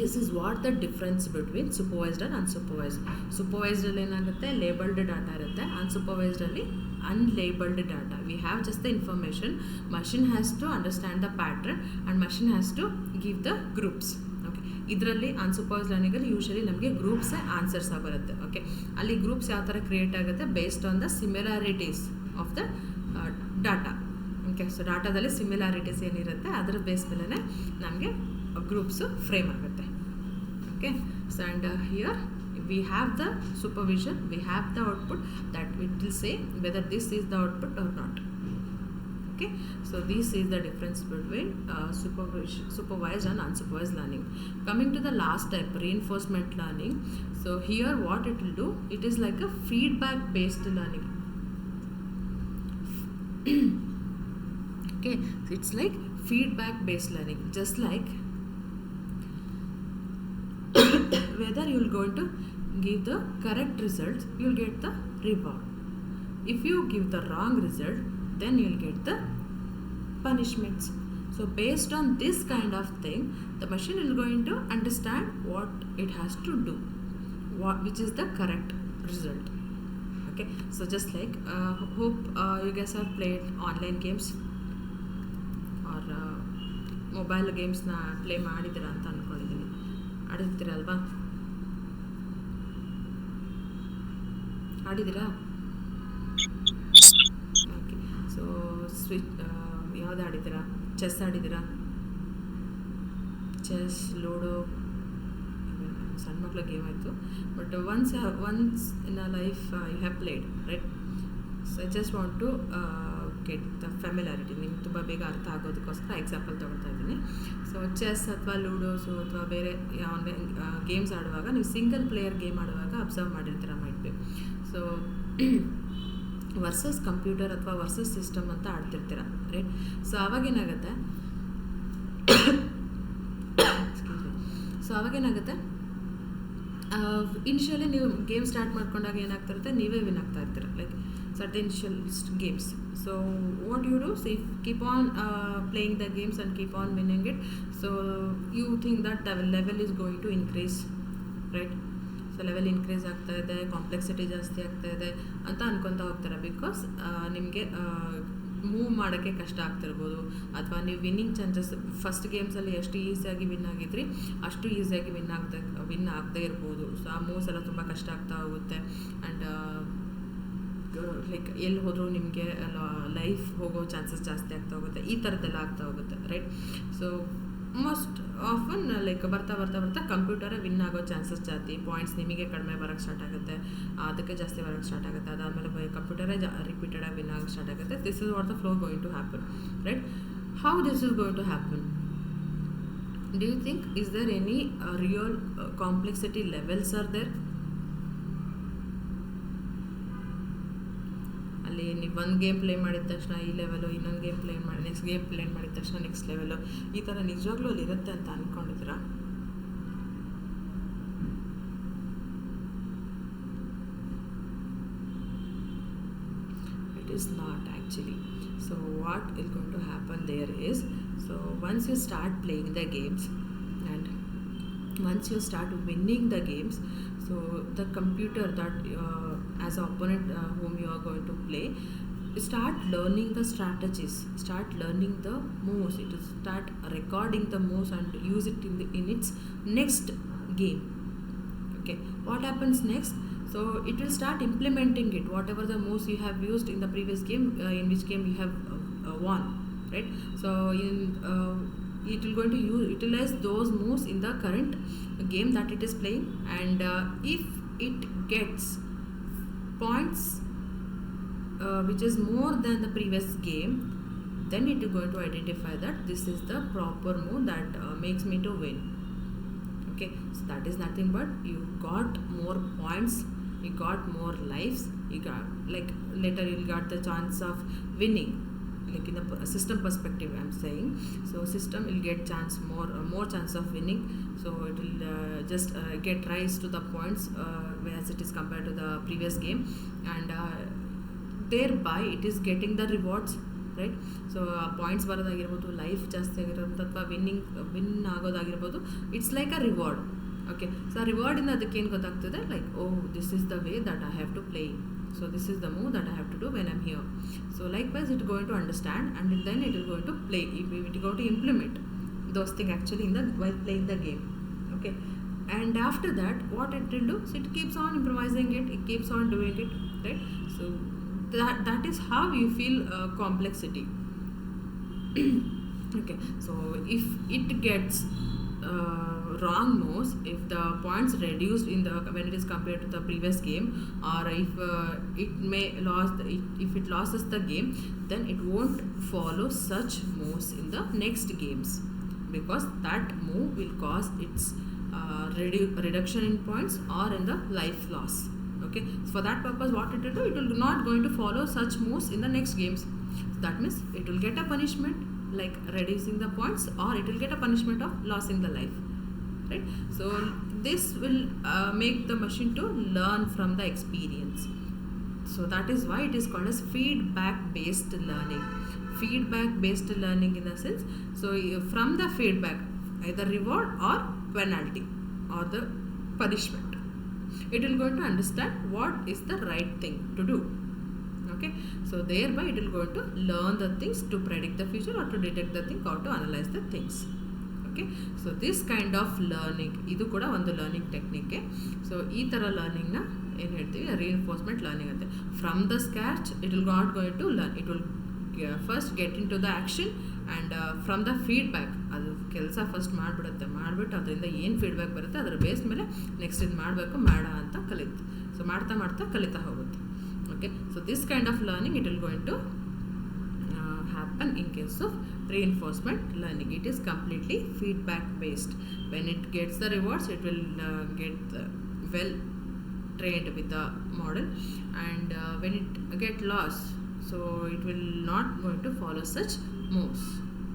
this is what the difference between supervised and unsupervised. ಸೂಪರ್ವೈಸ್ಡಲ್ಲಿ ಏನಾಗುತ್ತೆ, ಲೇಬಲ್ಡ್ ಡಾಟಾ ಇರುತ್ತೆ. ಅನ್ಸೂಪರ್ವೈಸ್ಡಲ್ಲಿ unlabeled data. We have just the information. Machine has to understand the pattern and machine has to give the groups. Okay, ಇದರಲ್ಲಿ unsupervised ಲರ್ನಿಂಗಲ್ಲಿ usually ನಮಗೆ ಗ್ರೂಪ್ಸೇ answers ಬರುತ್ತೆ. Okay, ಅಲ್ಲಿ ಗ್ರೂಪ್ಸ್ ಯಾವ ಥರ ಕ್ರಿಯೇಟ್ ಆಗುತ್ತೆ, based on the similarities of the data. Okay, so ಡಾಟಾದಲ್ಲಿ ಸಿಮಿಲಾರಿಟೀಸ್ ಏನಿರುತ್ತೆ ಅದರ ಬೇಸ್ ಮೇಲೆ ನಮಗೆ ಗ್ರೂಪ್ಸು ಫ್ರೇಮ್ ಆಗುತ್ತೆ. Okay, so and here we have the supervision, we have the output that it will say whether this is the output or not. Okay, so this is the difference between supervised and unsupervised learning. Coming to the last type, reinforcement learning. So here what it will do, it is like a feedback based learning. Okay, so it's like feedback based learning, just like whether you will going to give the correct results, you will get the reward. If you give the wrong result, then you will get the punishments. So based on this kind of thing, the machine is going to understand what it has to do, which is the correct result. Okay, so just like hope you guys have played online games or mobile ಗೇಮ್ಸ್ನ play ಮಾಡಿದ್ದೀರಾ ಅಂತ ಅಂದ್ಕೊಂಡಿದ್ದೀನಿ. ಆಡಿರ್ತೀರಲ್ವಾ? ಆಡಿದ್ದೀರಾ? Okay, so ಯಾವ್ದು ಆಡಿದ್ದೀರಾ? Chess ಆಡಿದ್ದೀರಾ? Chess, ludo, ಸಣ್ಣ ಮಕ್ಕಳ ಗೇಮ್ ಆಯಿತು. But once in a life you have played, right? So I just want to get the familiarity, ನಿಮ್ಗೆ ತುಂಬ ಬೇಗ ಅರ್ಥ ಆಗೋದಕ್ಕೋಸ್ಕರ ಎಕ್ಸಾಂಪಲ್ ತೊಗೊಳ್ತಾ ಇದ್ದೀನಿ. ಸೊ ಚೆಸ್ ಅಥವಾ ಲೂಡೋಸು ಅಥವಾ ಬೇರೆ ಆನ್ಲೈನ್ ಗೇಮ್ಸ್ ಆಡುವಾಗ, ನೀವು ಸಿಂಗಲ್ ಪ್ಲೇಯರ್ ಗೇಮ್ ಆಡುವಾಗ ಅಬ್ಸರ್ವ್ ಮಾಡಿರ್ತೀರ might be. So versus computer ಅಥವಾ ವರ್ಸಸ್ ಸಿಸ್ಟಮ್ ಅಂತ ಆಡ್ತಿರ್ತೀರ, ರೈಟ್? ಸೊ ಅವಾಗೇನಾಗುತ್ತೆ ಇನಿಷಿಯಲಿ ನೀವು ಗೇಮ್ ಸ್ಟಾರ್ಟ್ ಮಾಡ್ಕೊಂಡಾಗ ಏನಾಗ್ತಿರುತ್ತೆ, ನೀವೇ ವಿನ್ ಆಗ್ತಾ ಇರ್ತೀರ, like certain initial games. So what you do, so if keep on playing the games and keep on winning it, so you think that the level is going to increase, right? So level increase ಆಗ್ತಾ ಇದೆ, complexity ಜಾಸ್ತಿ ಆಗ್ತಾ ಇದೆ ಅಂತ ಅನ್ಕೊತಾ ಹೋಗ್ತಾರೆ. Because ನಿಮಗೆ move ಮಾಡೋಕ್ಕೆ ಕಷ್ಟ ಆಗ್ತಿರ್ಬೋದು, ಅಥವಾ ನೀವು ವಿನ್ನಿಂಗ್ ಚಾನ್ಸಸ್ ಫಸ್ಟ್ ಗೇಮ್ಸಲ್ಲಿ ಎಷ್ಟು ಈಸಿಯಾಗಿ ವಿನ್ ಆಗಿದ್ರಿ ಅಷ್ಟು ಈಸಿಯಾಗಿ ವಿನ್ ಆಗದೆ ಇರ್ಬೋದು. ಸೊ ಆ ಮೂವ್ಸ್ ಎಲ್ಲ ತುಂಬ ಕಷ್ಟ ಆಗ್ತಾ ಹೋಗುತ್ತೆ. ಆ್ಯಂಡ್ ಲೈಕ್ ಎಲ್ಲಿ ಹೋದರೂ ನಿಮಗೆ ಲೈಫ್ ಹೋಗೋ ಚಾನ್ಸಸ್ ಜಾಸ್ತಿ ಆಗ್ತಾ ಹೋಗುತ್ತೆ, ಈ ಥರದ್ದೆಲ್ಲ ಆಗ್ತಾ ಹೋಗುತ್ತೆ, right? So most often like ಬರ್ತಾ ಕಂಪ್ಯೂಟರೇ ವಿನ್ ಆಗೋ ಚಾನ್ಸಸ್ ಜಾಸ್ತಿ. ಪಾಯಿಂಟ್ಸ್ ನಿಮಗೆ ಕಡಿಮೆ ಬರೋಕ್ಕೆ ಸ್ಟಾರ್ಟ್ ಆಗುತ್ತೆ, ಅದಕ್ಕೆ ಜಾಸ್ತಿ ಬರೋಕ್ಕೆ ಸ್ಟಾರ್ಟ್ ಆಗುತ್ತೆ. ಅದಾದಮೇಲೆ ಕಂಪ್ಯೂಟರೇ ರಿಪೀಟೆಡಾಗಿ ವಿನ್ ಆಗೋಕ್ಕೆ ಸ್ಟಾರ್ಟ್ ಆಗುತ್ತೆ. This is what the flow going to happen, right? How this is going to happen? Do you think, is there any real complexity levels are there? ಅಲ್ಲಿ ನೀವು ಒಂದು ಗೇಮ್ ಪ್ಲೇ ಮಾಡಿದ ತಕ್ಷಣ ಈ ಲೆವೆಲು, ಇನ್ನೊಂದು game play ಮಾಡಿ next game play ಮಾಡಿದ ತಕ್ಷಣ ನೆಕ್ಸ್ಟ್ ಲೆವೆಲು, ಈ ಥರ ನಿಜವಾಗ್ಲೂ ಅಲ್ಲಿ ಇರುತ್ತೆ ಅಂತ ಅಂದ್ಕೊಂಡಿದ್ದೀರಾ? It is not actually. So what is going to happen there is, so once you start playing the games and once you start winning the games, so the computer that as an opponent whom you are going to play, start learning the strategies, start learning the moves, it will start recording the moves and use it in its next game. Okay, what happens next? So it will start implementing it, whatever the moves you have used in the previous game, in which game you have won, right? So it will going to utilize those moves in the current game that it is playing, and if it gets points which is more than the previous game, then it is going to identify that this is the proper move that makes me to win. Okay, so that is nothing but you got more points, you got more lives, you got, like later you got the chance of winning, like in the system perspective I'm saying. So system will get more chance of winning, so it will just get rise to the points as it is compared to the previous game, and thereby it is getting the rewards, right. So ಆ points ಬರೋದಾಗಿರ್ಬೋದು, life ಜಾಸ್ತಿ ಆಗಿರೋದು ಅಥವಾ win ಆಗೋದಾಗಿರ್ಬೋದು, it's like a reward. Okay, so ಆ ರಿವಾರ್ಡಿಂದ ಅದಕ್ಕೆ ಏನು ಗೊತ್ತಾಗ್ತದೆ, like oh this is the way that I have to play, so this is the move that I have to do when I'm here. So likewise it is going to understand, and then it is going to play, it is going to implement those things actually in the while playing the game. Okay, and after that what it will do, so it keeps on improvising it keeps on doing it, right? So that is how you feel complexity. Okay, so if it gets wrong moves, if the points reduced in the when it is compared to the previous game, or if if it loses the game, then it won't follow such moves in the next games, because that move will cause its reduction in points or in the life loss. Okay, so for that purpose what it will do, it will not going to follow such moves in the next games. That means it will get a punishment like reducing the points, or it will get a punishment of losing the life, right? So this will make the machine to learn from the experience. So that is why it is called as feedback based learning. Feedback based learning in the sense, so from the feedback, either reward or penalty or the punishment, it will going to understand what is the right thing to do. Okay, so thereby it will going to learn the things to predict the future, or to detect the thing, or to analyze the things. Okay, so this kind of learning, ಇದು ಕೂಡ ಒಂದು learning ಟೆಕ್ನಿಕ್ಕೆ. So ಈ ಥರ ಲರ್ನಿಂಗ್ನ ಏನು ಹೇಳ್ತೀವಿ, reinforcement learning ಅಂತ. From the scratch it will not going to learn, it will first get in to the action, and from the feedback ಅದು ಕೆಲಸ ಫಸ್ಟ್ ಮಾಡಿಬಿಡುತ್ತೆ, ಮಾಡಿಬಿಟ್ಟು ಅದರಿಂದ ಏನು ಫೀಡ್ಬ್ಯಾಕ್ ಬರುತ್ತೆ ಅದರ ಬೇಸ್ ಮೇಲೆ ನೆಕ್ಸ್ಟ್ ಇದು ಮಾಡಬೇಕು ಬೇಡ ಅಂತ ಕಲಿಯುತ್ತೆ. ಸೊ ಮಾಡ್ತಾ ಮಾಡ್ತಾ ಕಲಿತಾ ಹೋಗುತ್ತೆ. Okay, so this kind of learning it will going to happen in case of reinforcement learning. It is completely feedback based. When it gets the rewards, it will get well trained with the model, and when it get lost, so it will not going to follow such moves.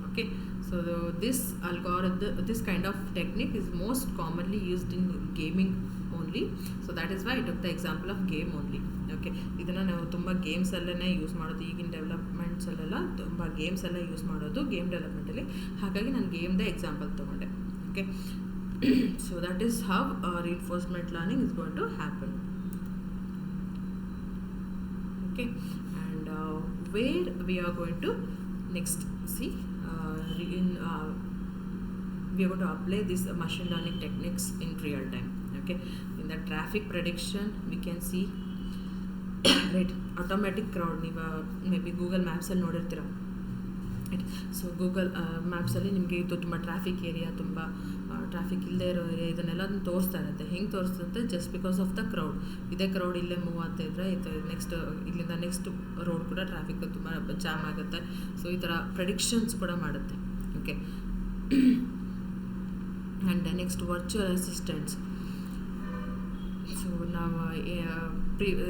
Okay, so this algorithm, this kind of technique is most commonly used in gaming only. So that is why I took the example of game only. Okay, ಇದನ್ನು ನಾವು ತುಂಬ ಗೇಮ್ಸಲ್ಲೇ use ಮಾಡೋದು, ಈಗಿನ ಡೆವಲಪ್ಮೆಂಟ್ಸಲ್ಲೆಲ್ಲ ತುಂಬ games ಎಲ್ಲ use ಮಾಡೋದು game ಡೆವಲಪ್ಮೆಂಟಲ್ಲಿ. ಹಾಗಾಗಿ ನಾನು ಗೇಮ್ದೇ ಎಕ್ಸಾಂಪಲ್ ತೊಗೊಂಡೆ. Okay, so that is how reinforcement learning is going to happen. Okay, and where we are going to next see we are going to apply this machine learning techniques in real time. Okay, in the traffic prediction we can see right, automatic crowd. ನೀವು may be Google ಮ್ಯಾಪ್ಸಲ್ಲಿ ನೋಡಿರ್ತೀರ. So Google ಮ್ಯಾಪ್ಸಲ್ಲಿ ನಿಮಗೆ ಇದು ತುಂಬ traffic area, ತುಂಬ traffic ಇಲ್ಲದೆ ಇರೋ area, ಇದನ್ನೆಲ್ಲ ತೋರಿಸ್ತಾ ಇರುತ್ತೆ. ಹೆಂಗೆ ತೋರಿಸ್ತಂತೆ, just because of the crowd. ಇದೇ ಕ್ರೌಡ್ ಇಲ್ಲೇ ಮೂವ್ ಆಗ್ತಾ ಇದ್ದರೆ ಇದು ನೆಕ್ಸ್ಟ್ ಇಲ್ಲಿಂದ ನೆಕ್ಸ್ಟ್ ರೋಡ್ ಕೂಡ ಟ್ರಾಫಿಕ್ ತುಂಬ ಜಾಮ್ ಆಗುತ್ತೆ. ಸೊ ಈ ಥರ ಪ್ರೆಡಿಕ್ಷನ್ಸ್ ಕೂಡ ಮಾಡುತ್ತೆ. Okay, and next virtual assistants. So ನಾವು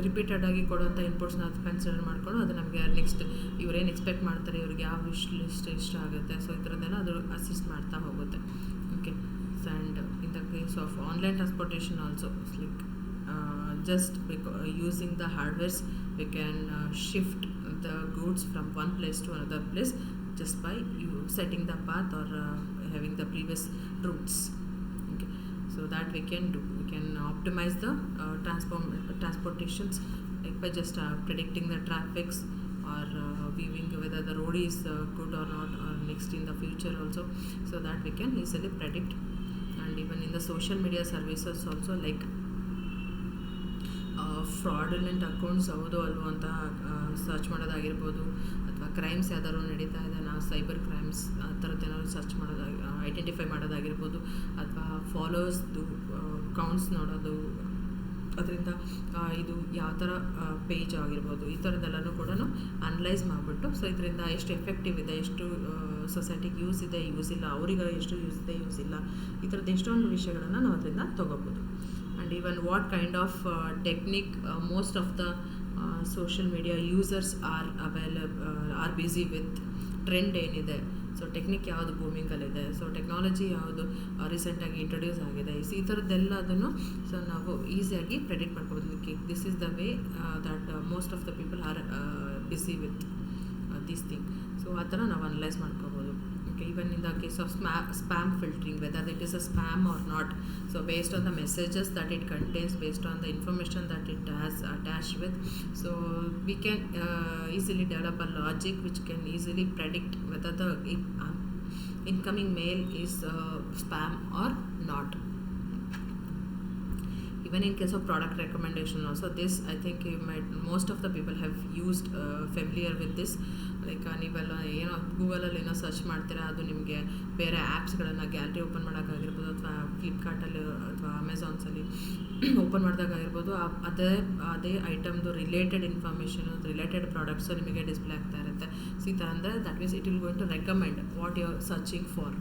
ರಿಪೀಟೆಡ್ ಆಗಿ ಕೊಡುವಂಥ ಇನ್ಪುಟ್ಸ್ನ ಕನ್ಸಿಡರ್ ಮಾಡಿಕೊಂಡು ಅದು ನಮಗೆ ನೆಕ್ಸ್ಟ್ ಇವರೇನು ಎಕ್ಸ್ಪೆಕ್ಟ್ ಮಾಡ್ತಾರೆ, ಇವ್ರಿಗೆ ಯಾವ ಲಿಸ್ಟ್ ಇಷ್ಟ ಆಗುತ್ತೆ, ಸೊ ಈ ಥರದ್ದೆಲ್ಲ ಅದು ಅಸಿಸ್ಟ್ ಮಾಡ್ತಾ ಹೋಗುತ್ತೆ. Okay, and in the case of online transportation also, like just using the hardwares we can shift the goods from one place to another place just by you setting the path or having the previous routes. Okay, so that we can do, we can optimize the transportations, like by just predicting the traffics, or viewing whether the road is good or not, or next in the future also, so that we can easily predict. And even in the social media services also, like fraudulent accounts ಹೌದು ಅಲ್ವೋ ಅಂತ search ಮಾಡೋದಾಗಿರ್ಬೋದು, ಅಥವಾ crimes ಯಾವ್ದಾದ್ರು ನಡೀತಾ ಇದೆ, ನಾವು cyber crimes ಆ ಥರದ್ದು ಏನಾದ್ರು ಸರ್ಚ್ ಮಾಡೋದಾಗಿ ಐಡೆಂಟಿಫೈ ಮಾಡೋದಾಗಿರ್ಬೋದು, ಅಥವಾ ಫಾಲೋವರ್ಸ್ದು ಕೌಂಟ್ಸ್ ನೋಡೋದು, ಅದರಿಂದ ಇದು ಯಾವ ಥರ ಪೇಜ್ ಆಗಿರ್ಬೋದು, ಈ ಥರದ್ದೆಲ್ಲನೂ ಕೂಡ ಅನಲೈಸ್ ಮಾಡಿಬಿಟ್ಟು, ಸೊ ಇದರಿಂದ ಎಷ್ಟು ಎಫೆಕ್ಟಿವ್ ಇದೆ, ಎಷ್ಟು ಸೊಸೈಟಿಗೆ ಯೂಸ್ ಇದೆ, ಯೂಸ್ ಇಲ್ಲ, ಅವರಿಗೆ ಎಷ್ಟು ಯೂಸ್ ಇದೆ, ಯೂಸ್ ಇಲ್ಲ, ಈ ಥರದ್ದು ಎಷ್ಟೊಂದು ವಿಷಯಗಳನ್ನು ನಾವು ಅದರಿಂದ ತೊಗೋಬೋದು. And even what kind of technique most of the social media users are busy with, trend ಏನಿದೆ, ಸೊ ಟೆಕ್ನಿಕ್ ಯಾವುದು ಬೂಮಿಂಗಲ್ಲಿದೆ, ಸೊ ಟೆಕ್ನಾಲಜಿ ಯಾವುದು ರೀಸೆಂಟಾಗಿ ಇಂಟ್ರೊಡ್ಯೂಸ್ ಆಗಿದೆ, ಈ ಥರದ್ದೆಲ್ಲದನ್ನು ಸೊ ನಾವು ಈಸಿಯಾಗಿ ಪ್ರೆಡಿಕ್ಟ್ ಮಾಡ್ಕೋಬೋದು. This is the way that most of the people are busy with this thing. So ಆ ಥರ ನಾವು ಅನಲೈಸ್ ಮಾಡ್ಕೋಬೋದು. Okay, even in the case of spam filtering, whether it is a spam or not. So based on the messages that it contains, based on the information that it has attached with, so we can easily develop a logic which can easily predict whether the incoming mail is spam or not. Even in case of product recommendation also, this I think most of the people have used familiar with this. Like ನೀವೆಲ್ಲ ಏನೋ ಗೂಗಲಲ್ಲಿ ಏನೋ search ಮಾಡ್ತೀರಾ, ಅದು ನಿಮಗೆ ಬೇರೆ ಆ್ಯಪ್ಸ್ಗಳನ್ನು gallery open ಮಾಡೋಕ್ಕಾಗಿರ್ಬೋದು, ಅಥವಾ ಫ್ಲಿಪ್ಕಾರ್ಟಲ್ಲಿ ಅಥವಾ ಅಮೆಝಾನ್ಸಲ್ಲಿ ಓಪನ್ ಮಾಡಿದಾಗಿರ್ಬೋದು, ಅದೇ ಐಟಮ್ದು ರಿಲೇಟೆಡ್ ಇನ್ಫಾರ್ಮೇಷನು, ರಿಲೇಟೆಡ್ ಪ್ರಾಡಕ್ಟ್ಸು ನಿಮಗೆ ಡಿಸ್ಪ್ಲೇ ಆಗ್ತಾ ಇರುತ್ತೆ. ಸೊ ಈ ಥರ ಅಂದರೆ that means it will going to recommend what you are searching for.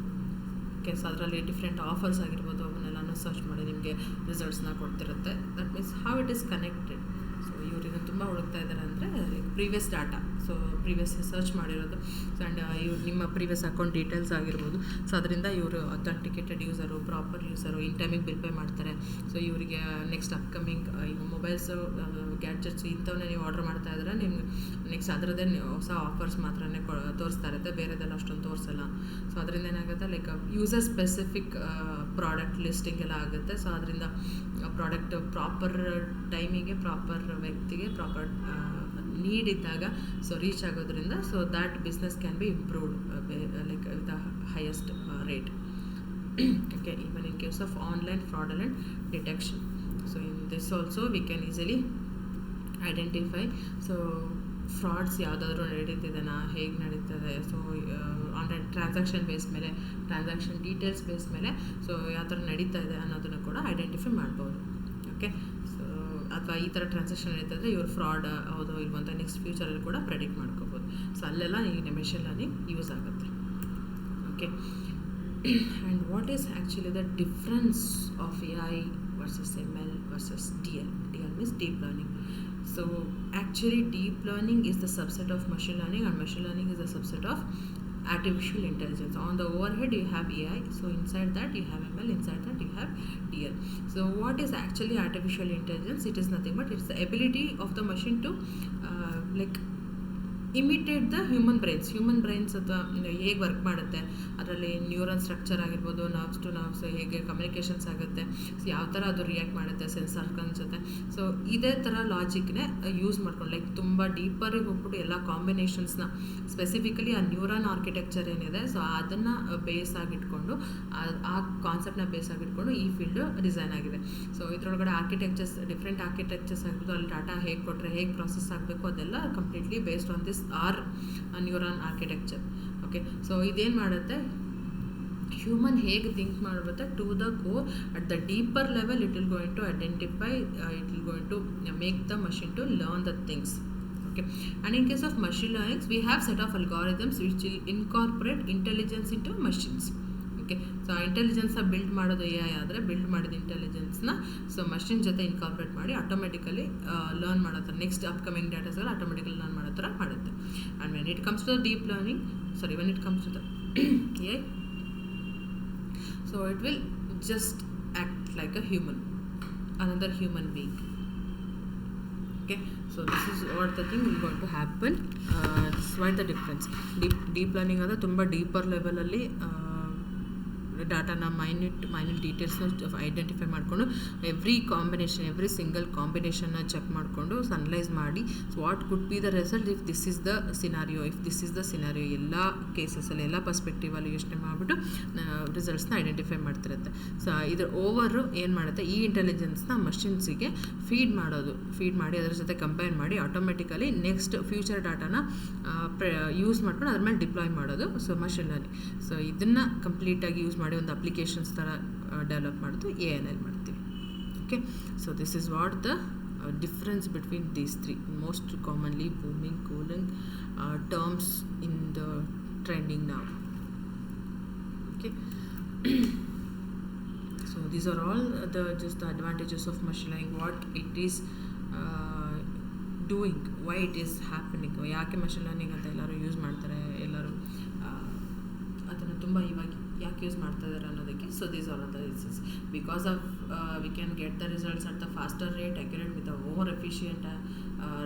Okay, so ಅದರಲ್ಲಿ ಡಿಫ್ರೆಂಟ್ ಆಫರ್ಸ್ ಆಗಿರ್ಬೋದು, ಅವನ್ನೆಲ್ಲನೂ ಸರ್ಚ್ ಮಾಡಿ ನಿಮಗೆ ರಿಸಲ್ಟ್ಸ್ನ ಕೊಡ್ತಿರುತ್ತೆ. That means how it is connected. So ಇವ್ರಿಗೆ ತುಂಬ ಹುಡುಕ್ತಾ ಇದ್ದಾರೆ ಅಂದರೆ previous data, so previous search ಮಾಡಿರೋದು, ಆ್ಯಂಡ್ ಇವ್ರು ನಿಮ್ಮ ಪ್ರೀವಿಯಸ್ ಅಕೌಂಟ್ ಡೀಟೇಲ್ಸ್ ಆಗಿರ್ಬೋದು. ಸೊ ಅದರಿಂದ ಇವರು ಅಥೆಂಟಿಕೇಟೆಡ್ ಯೂಸರು, ಪ್ರಾಪರ್ ಯೂಸರು, ಇನ್ ಟೈಮಿಗೆ ಬಿಲ್ ಪೇ ಮಾಡ್ತಾರೆ. ಸೊ ಇವರಿಗೆ ನೆಕ್ಸ್ಟ್ ಅಪ್ಕಮಿಂಗ್ ಈಗ ಮೊಬೈಲ್ಸು, ಗ್ಯಾಡ್ಜೆಟ್ಸ್ ಇಂಥವನ್ನೇ ನೀವು ಆರ್ಡರ್ ಮಾಡ್ತಾ ಇದ್ರೆ ನಿಮ್ಗೆ ನೆಕ್ಸ್ಟ್ ಅದರದ್ದೇ ಹೊಸ ಆಫರ್ಸ್ ಮಾತ್ರನೇ ತೋರಿಸ್ತಾ ಇರುತ್ತೆ, ಬೇರೆದೆಲ್ಲ ಅಷ್ಟೊಂದು ತೋರಿಸಲ್ಲ. ಸೊ ಅದರಿಂದ ಏನಾಗುತ್ತೆ, like user specific product listing ಎಲ್ಲ ಆಗುತ್ತೆ. ಸೊ ಅದರಿಂದ ಪ್ರಾಡಕ್ಟ್ ಪ್ರಾಪರ್ ಟೈಮಿಗೆ, ಪ್ರಾಪರ್ ವ್ಯಕ್ತಿಗೆ, ಪ್ರಾಪರ್ ನೀಡ್ ಇದ್ದಾಗ ಸೊ ರೀಚ್ ಆಗೋದ್ರಿಂದ, so that business can be improved like with the highest rate. Okay, even in case of online fraudulent detection. So in this also we can easily identify. So frauds ಯಾವುದಾದ್ರೂ ನಡೀತಿದೆನಾ, ಹೇಗೆ ನಡೀತದೆ, so online transaction base ಮೇಲೆ, transaction details base ಮೇಲೆ so ಯಾವ ಥರ ನಡೀತಾ ಇದೆ ಅನ್ನೋದನ್ನು ಕೂಡ ಐಡೆಂಟಿಫೈ ಮಾಡ್ಬೋದು. ಓಕೆ, ಸೊ ಅಥವಾ ಈ ಥರ ಟ್ರಾನ್ಸಾಕ್ಷನ್ ನಡೀತಿದ್ರೆ ಇವ್ರು ಫ್ರಾಡ್ ಹೌದು ಇಲ್ವ ಅಂತ ನೆಕ್ಸ್ಟ್ ಫ್ಯೂಚರಲ್ಲಿ ಕೂಡ ಪ್ರೆಡಿಕ್ಟ್ ಮಾಡ್ಕೋಬೋದು. ಸೊ ಅಲ್ಲೆಲ್ಲ ಈ ಮೆಷಿನ್ ಲರ್ನಿಂಗ್ ಯೂಸ್ ಆಗುತ್ತೆ. Okay, and what is actually the difference of AI versus ML versus DL? DL means deep learning. So actually deep learning is the subset of machine learning, and machine learning is a subset of artificial intelligence. On the overhead you have AI, so inside that you have ML, inside that you have DL. So what is actually artificial intelligence? It is nothing but it's the ability of the machine to like imitate the human brains ಅಥವಾ ಹೇಗೆ work ಮಾಡುತ್ತೆ, ಅದರಲ್ಲಿ neural structure ಆಗಿರ್ಬೋದು, nerves to nerves ಹೇಗೆ communications ಆಗುತ್ತೆ, so ಯಾವ ಥರ ಅದು ರಿಯಾಕ್ಟ್ ಮಾಡುತ್ತೆ ಸೆನ್ಸಾರ್ ಅನ್ಸುತ್ತೆ. ಸೊ ಇದೇ ಥರ ಲಾಜಿಕ್ನೇ ಯೂಸ್ ಮಾಡ್ಕೊಂಡು ಲೈಕ್ ತುಂಬ ಡೀಪರಿಗೆ ಹೋಗ್ಬಿಟ್ಟು ಎಲ್ಲ ಕಾಂಬಿನೇಷನ್ಸ್ನ ಸ್ಪೆಸಿಫಿಕಲಿ ಆ ನ್ಯೂರಾನ್ ಆರ್ಕಿಟೆಕ್ಚರ್ ಏನಿದೆ ಸೊ ಅದನ್ನು ಬೇಸ್ ಆಗಿಟ್ಕೊಂಡು ಆ ಕಾನ್ಸೆಪ್ಟನ್ನ ಬೇಸ್ ಆಗಿಟ್ಕೊಂಡು ಈ ಫೀಲ್ಡ್ ಡಿಸೈನ್ ಆಗಿದೆ. ಸೊ ಇದರೊಳಗಡೆ ಡಿಫ್ರೆಂಟ್ ಆರ್ಕಿಟೆಕ್ಚರ್ಸ್ ಆಗಿರ್ಬೋದು, ಅಲ್ಲಿ ಡಾಟಾ ಹೇಗೆ ಕೊಟ್ಟರೆ ಹೇಗೆ ಪ್ರಾಸೆಸ್ ಆಗಬೇಕು ಅದೆಲ್ಲ completely based on this our neuron architecture. Okay, so ಇದೇನು ಮಾಡುತ್ತೆ, ಹ್ಯೂಮನ್ ಹೇಗೆ ಥಿಂಕ್ ಮಾಡುತ್ತೆ to the core at the deeper level, it will going to identify, it will going to make the machine to learn the things. Okay, and in case of machine learning we have set of algorithms which will incorporate intelligence into machines. Okay, so ಇಂಟೆಲಿಜೆನ್ಸ್ನ build ಮಾಡೋದು AI ಆದರೆ build ಮಾಡಿದ ಇಂಟೆಲಿಜೆನ್ಸ್ನ so machine ಜೊತೆ incorporate ಮಾಡಿ automatically learn ಮಾಡೋ ಥರ next upcoming ಡಾಟಾಸ್ಗಳು ಆಟೋಮೆಟಿಕಲಿ ಲರ್ನ್ ಮಾಡೋ ಥರ ಮಾಡುತ್ತೆ. And when it comes to the deep learning, when it comes to the AI, so it will just act like a human, another human being. Okay, so this is what the thing is going to happen. This is what the difference. Deep learning ಅಂದರೆ ತುಂಬ deeper ಲೆವೆಲಲ್ಲಿ ಡಾಟಾನ minute ಡೀಟೇಲ್ಸ್ನ identify ಮಾಡಿಕೊಂಡು every single ಕಾಂಬಿನೇಷನ್ನ check ಮಾಡಿಕೊಂಡು analyse ಮಾಡಿ so what could be the result if this is the scenario, ಎಲ್ಲ ಕೇಸಸಲ್ಲಿ ಎಲ್ಲ perspectively ಯೋಚನೆ ಮಾಡಿಬಿಟ್ಟು ರಿಸಲ್ಟ್ಸ್ನ ಐಡೆಂಟಿಫೈ ಮಾಡ್ತಿರುತ್ತೆ. ಸೊ ಇದ್ರ ಓವರು ಏನು ಮಾಡುತ್ತೆ, ಈ ಇಂಟೆಲಿಜೆನ್ಸ್ನ ಮಷಿನ್ಸಿಗೆ ಫೀಡ್ ಮಾಡಿ ಅದರ ಜೊತೆ ಕಂಪೈನ್ ಮಾಡಿ ಆಟೋಮೆಟಿಕಲಿ ನೆಕ್ಸ್ಟ್ ಫ್ಯೂಚರ್ ಡಾಟಾನ ಯೂಸ್ ಮಾಡ್ಕೊಂಡು ಅದ್ರ ಮೇಲೆ ಡಿಪ್ಲಾಯ್ ಮಾಡೋದು ಸೊ ಮಷಿನ್ ಲರ್ನಿಂಗ್. ಸೊ ಇದನ್ನು ಕಂಪ್ಲೀಟಾಗಿ ಯೂಸ್ ಮಾಡಿ ಒಂದು ಅಪ್ಲಿಕೇಶನ್ಸ್ ಥರ ಡೆವಲಪ್ ಮಾಡೋದು AI ಮಾಡ್ತೀವಿ. Okay, so this is what the difference between these three most commonly booming cooling terms in the trending now. Okay, so these are all the advantages of machine learning, what it is doing, why it is happening, ಯಾಕೆ machine learning ಅಂತ ಎಲ್ಲರೂ use ಮಾಡ್ತಾರೆ, ಎಲ್ಲರೂ ಅದನ್ನು ತುಂಬ ಇವಾಗ ಯಾಕೆ use ಮಾಡ್ತಾ ಇದ್ದಾರೆ ಅನ್ನೋದಕ್ಕೆ. So these are the reasons because of we can get the results at the faster rate, accurate with a more efficient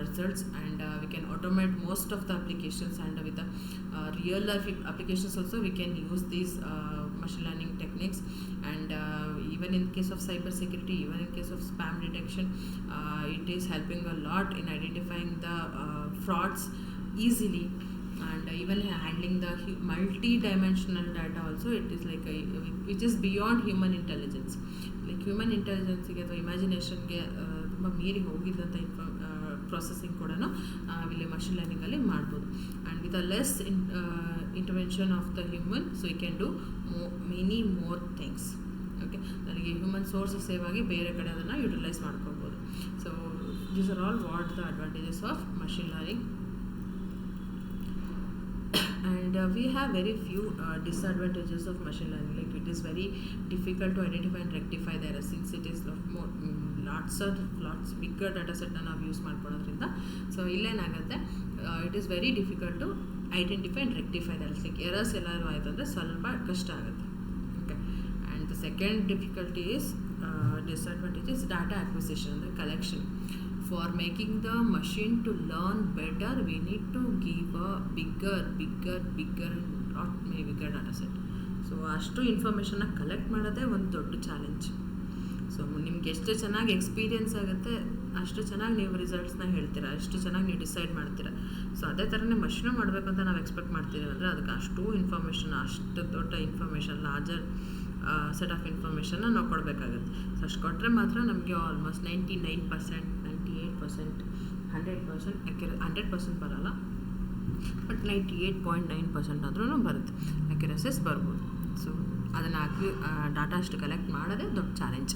results, and we can automate most of the applications, and with the real life applications also we can use these machine learning techniques. And even in case of cyber security, even in case of spam detection, it is helping a lot in identifying the frauds easily, and even handling the multi-dimensional data also. It is like which is beyond human intelligence. Like human intelligence ಗೆ ಅಥವಾ ಇಮ್ಯಾಜಿನೇಷನ್ಗೆ ತುಂಬ ಮೀರಿ ಹೋಗಿದ್ದಂಥ processing ಕೂಡ ಇಲ್ಲಿ machine ಲರ್ನಿಂಗಲ್ಲಿ ಮಾಡ್ಬೋದು. And with a less intervention of the human, so you can do many more things. Okay, ನನಗೆ human source save ಆಗಿ ಬೇರೆ ಕಡೆ ಅದನ್ನು ಯುಟಿಲೈಸ್ ಮಾಡ್ಕೋಬೋದು. So these are all what the advantages of machine learning. And we have very few disadvantages of machine learning. Like it is very difficult to identify and rectify the errors, since it is more lots bigger data set ನಾವು use ಮಾಡ್ಕೊಳ್ಳೋದ್ರಿಂದ. So ಇಲ್ಲೇನಾಗುತ್ತೆ, it is very difficult to identify and rectify the errors. Like errors ಎಲ್ಲರೂ ಆಯಿತು ಅಂದರೆ ಸ್ವಲ್ಪ ಕಷ್ಟ ಆಗುತ್ತೆ. Okay, and the second difficulty is disadvantage is data acquisition, ಅಂದರೆ collection. For making the machine to learn better, we need to give a bigger and not maybe bigger data set. So ಅಷ್ಟು ಇನ್ಫಾರ್ಮೇಷನ್ನ collect ಮಾಡೋದೇ ಒಂದು ದೊಡ್ಡ challenge. So ನಿಮ್ಗೆ ಎಷ್ಟು ಚೆನ್ನಾಗಿ experience ಆಗುತ್ತೆ ಅಷ್ಟು ಚೆನ್ನಾಗಿ ನೀವು ರಿಸಲ್ಟ್ಸ್ನ ಹೇಳ್ತೀರಾ, ಅಷ್ಟು ಚೆನ್ನಾಗಿ ನೀವು ಡಿಸೈಡ್ ಮಾಡ್ತೀರಾ. ಸೊ ಅದೇ ಥರನೇ ಮಷಿನು ಮಾಡಬೇಕು ಅಂತ ನಾವು ಎಕ್ಸ್ಪೆಕ್ಟ್ ಮಾಡ್ತೀವಿ ಅಂದರೆ ಅದಕ್ಕೆ ಅಷ್ಟು ಇನ್ಫಾರ್ಮೇಷನ್, ಅಷ್ಟು ದೊಡ್ಡ ಇನ್ಫಾರ್ಮೇಷನ್, ಲಾರ್ಜರ್ ಸೆಟ್ ಆಫ್ ಇನ್ಫಾರ್ಮೇಷನ್ನ ನಾವು ಕೊಡಬೇಕಾಗುತ್ತೆ. ಸೊ ಅಷ್ಟು ಕೊಟ್ಟರೆ ಮಾತ್ರ ನಮಗೆ ಆಲ್ಮೋಸ್ಟ್ 99%, 98%, 100% ಅಕ್ಯುರೇಟ್, 100% ಬರೋಲ್ಲ, ಬಟ್ 98.9% ಆದ್ರೂ ಬರುತ್ತೆ, ಅಕ್ಯುರಸೀಸ್ ಬರ್ಬೋದು. ಸೊ ಅದನ್ನು ಡಾಟಾ ಅಷ್ಟು ಕಲೆಕ್ಟ್ ಮಾಡೋದೇ ದೊಡ್ಡ ಚಾಲೆಂಜ್.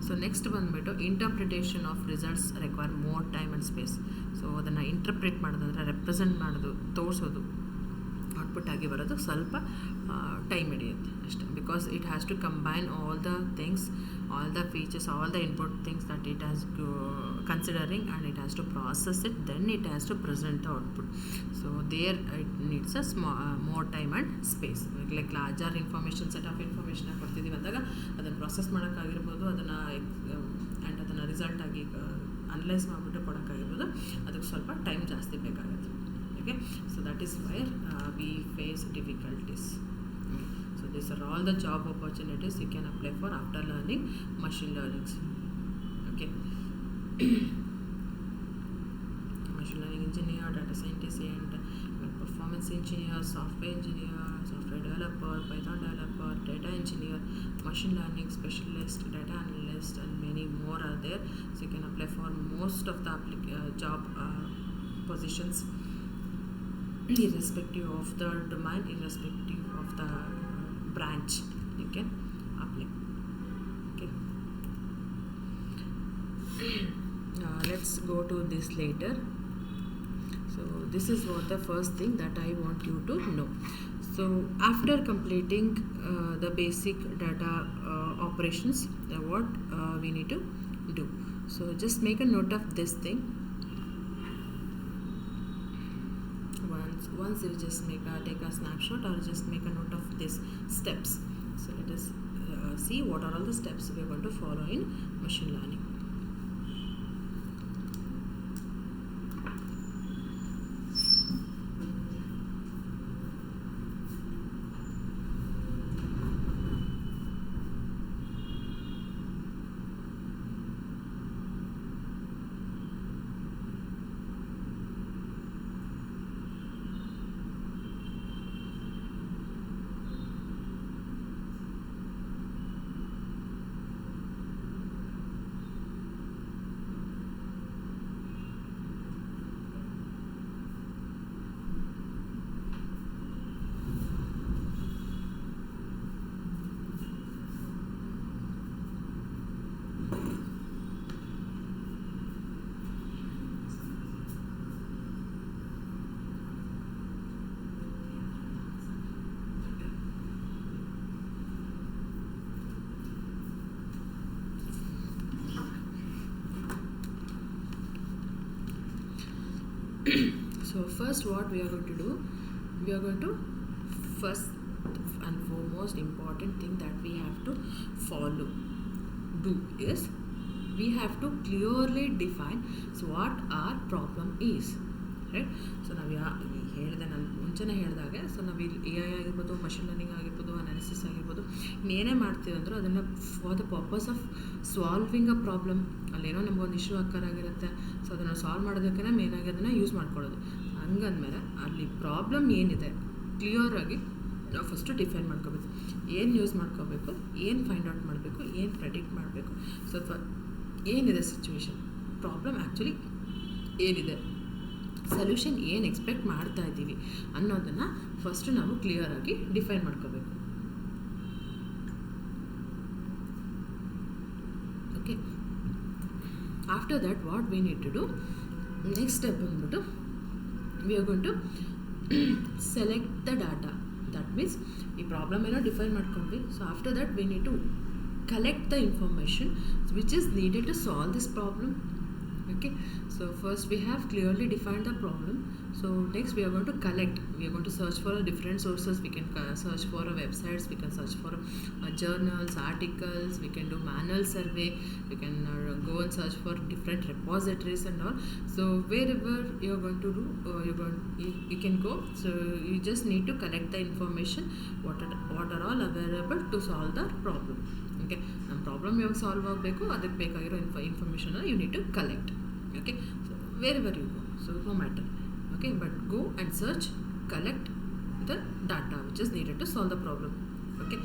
ಸೊ ನೆಕ್ಸ್ಟ್ ಬಂದುಬಿಟ್ಟು interpretation of results require more time and space. So ಅದನ್ನು ಇಂಟರ್ಪ್ರಿಟ್ ಮಾಡೋದು ಅಂದರೆ ರೆಪ್ರೆಸೆಂಟ್ ಮಾಡೋದು, ತೋರಿಸೋದು, ಔಟ್ಪುಟ್ ಆಗಿ ಬರೋದು ಸ್ವಲ್ಪ ಟೈಮ್ ಹಿಡಿಯುತ್ತೆ ಅಷ್ಟೇ. Because it has to combine all the things, all the features, all the input things that it has to considering, and it has to process it, then it has to present the output. So there it needs a more time and space. Like larger information, set of information ಕೊಡ್ತಿದ್ದೀವಿ ಅಂದಾಗ ಅದನ್ನು process ಮಾಡೋಕ್ಕಾಗಿರ್ಬೋದು, ಅದನ್ನು and ಅದನ್ನು result ಆಗಿ analyse ಮಾಡಿಬಿಟ್ಟು ಕೊಡೋಕ್ಕಾಗಿರ್ಬೋದು, ಅದಕ್ಕೆ ಸ್ವಲ್ಪ time ಜಾಸ್ತಿ ಬೇಕಾಗುತ್ತೆ. Okay, so that is where we face difficulties. So these are all the job opportunities you can apply for after learning machine learning. Okay, machine learning engineer, data scientist, and performance engineer, software engineer, software developer, Python developer, data engineer, machine learning specialist, data analyst, and many more are there. So you can apply for most of the job positions, irrespective of the domain, irrespective of the branch, you can apply. Okay, let's go to this later. So this is what the first thing that I want you to know. So after completing the basic data operations, what we need to do. So just make a note of this thing. Once you just take a snapshot or just make a note of these steps. So let us see what are all the steps we are going to follow in machine learning. So first what we are going to do, we are going to first and foremost important thing that we have to do is we have to clearly define so what our problem is, right. So ನಾವು ಹೇಳಿದೆ, ನಾನು ಮುಂಚೆನೇ ಹೇಳಿದಾಗೆ, so ನಾವು ಇಲ್ಲಿ A I ಆಗಿರ್ಬೋದು, machine learning ಆಗಿರ್ಬೋದು, analysis ಆಗಿರ್ಬೋದು, ಇನ್ನೇನೇ ಮಾಡ್ತೀವಿ ಅಂದರೂ ಅದನ್ನು for the purpose of solving a problem, ಅಲ್ಲೇನೋ ನಮಗೊಂದು ಇಶ್ಯೂ ಅಕ್ಕರಾಗಿರುತ್ತೆ, ಸೊ ಅದನ್ನು ಸಾಲ್ವ್ ಮಾಡೋದಕ್ಕೆ ಮೇನಾಗಿ ಅದನ್ನು ಯೂಸ್ ಮಾಡ್ಕೊಳ್ಳೋದು. ಹಂಗಂದಮೇಲೆ ಅಲ್ಲಿ ಪ್ರಾಬ್ಲಮ್ ಏನಿದೆ ಕ್ಲಿಯರಾಗಿ ನಾವು ಫಸ್ಟು ಡಿಫೈನ್ ಮಾಡ್ಕೋಬೇಕು. ಏನು ಯೂಸ್ ಮಾಡ್ಕೋಬೇಕು, ಏನು ಫೈಂಡ್ ಔಟ್ ಮಾಡಬೇಕು, ಏನು ಪ್ರೆಡಿಕ್ಟ್ ಮಾಡಬೇಕು, ಸೊ ಅಥವಾ ಏನಿದೆ ಸಿಚುವೇಶನ್, ಪ್ರಾಬ್ಲಮ್ ಆ್ಯಕ್ಚುಲಿ ಏನಿದೆ, ಸೊಲ್ಯೂಷನ್ ಏನು ಎಕ್ಸ್ಪೆಕ್ಟ್ ಮಾಡ್ತಾ ಇದ್ದೀವಿ ಅನ್ನೋದನ್ನು ಫಸ್ಟು ನಾವು ಕ್ಲಿಯರಾಗಿ ಡಿಫೈನ್ ಮಾಡ್ಕೋಬೇಕು. Okay, after that what we need to do, next step ಬಂದ್ಬಿಟ್ಟು we are going to select the data. That means ಈ ಪ್ರಾಬ್ಲಮ್ ಏನೋ ಡಿಫೈನ್ ಮಾಡ್ಕೊಂಡ್ವಿ, so after that we need to collect the information which is needed to solve this problem. Okay, so first we have clearly defined the problem, so next we are going to collect, we are going to search for different sources. We can search for websites, we can search for journals, articles, we can do manual survey, we can go and search for different repositories and all. So wherever you are going to do, you can go. So you just need to collect the information what are all available to solve the problem. Okay, ನಮ್ಮ problem ಯಾವಾಗ solve ಆಗಬೇಕು ಅದಕ್ಕೆ ಬೇಕಾಗಿರೋ ಇನ್ಫಾರ್ಮೇಷನ್ನ you need to collect. Okay, so wherever you go, so no matter. Okay, but go and search, collect the data which is needed to solve the problem. Okay,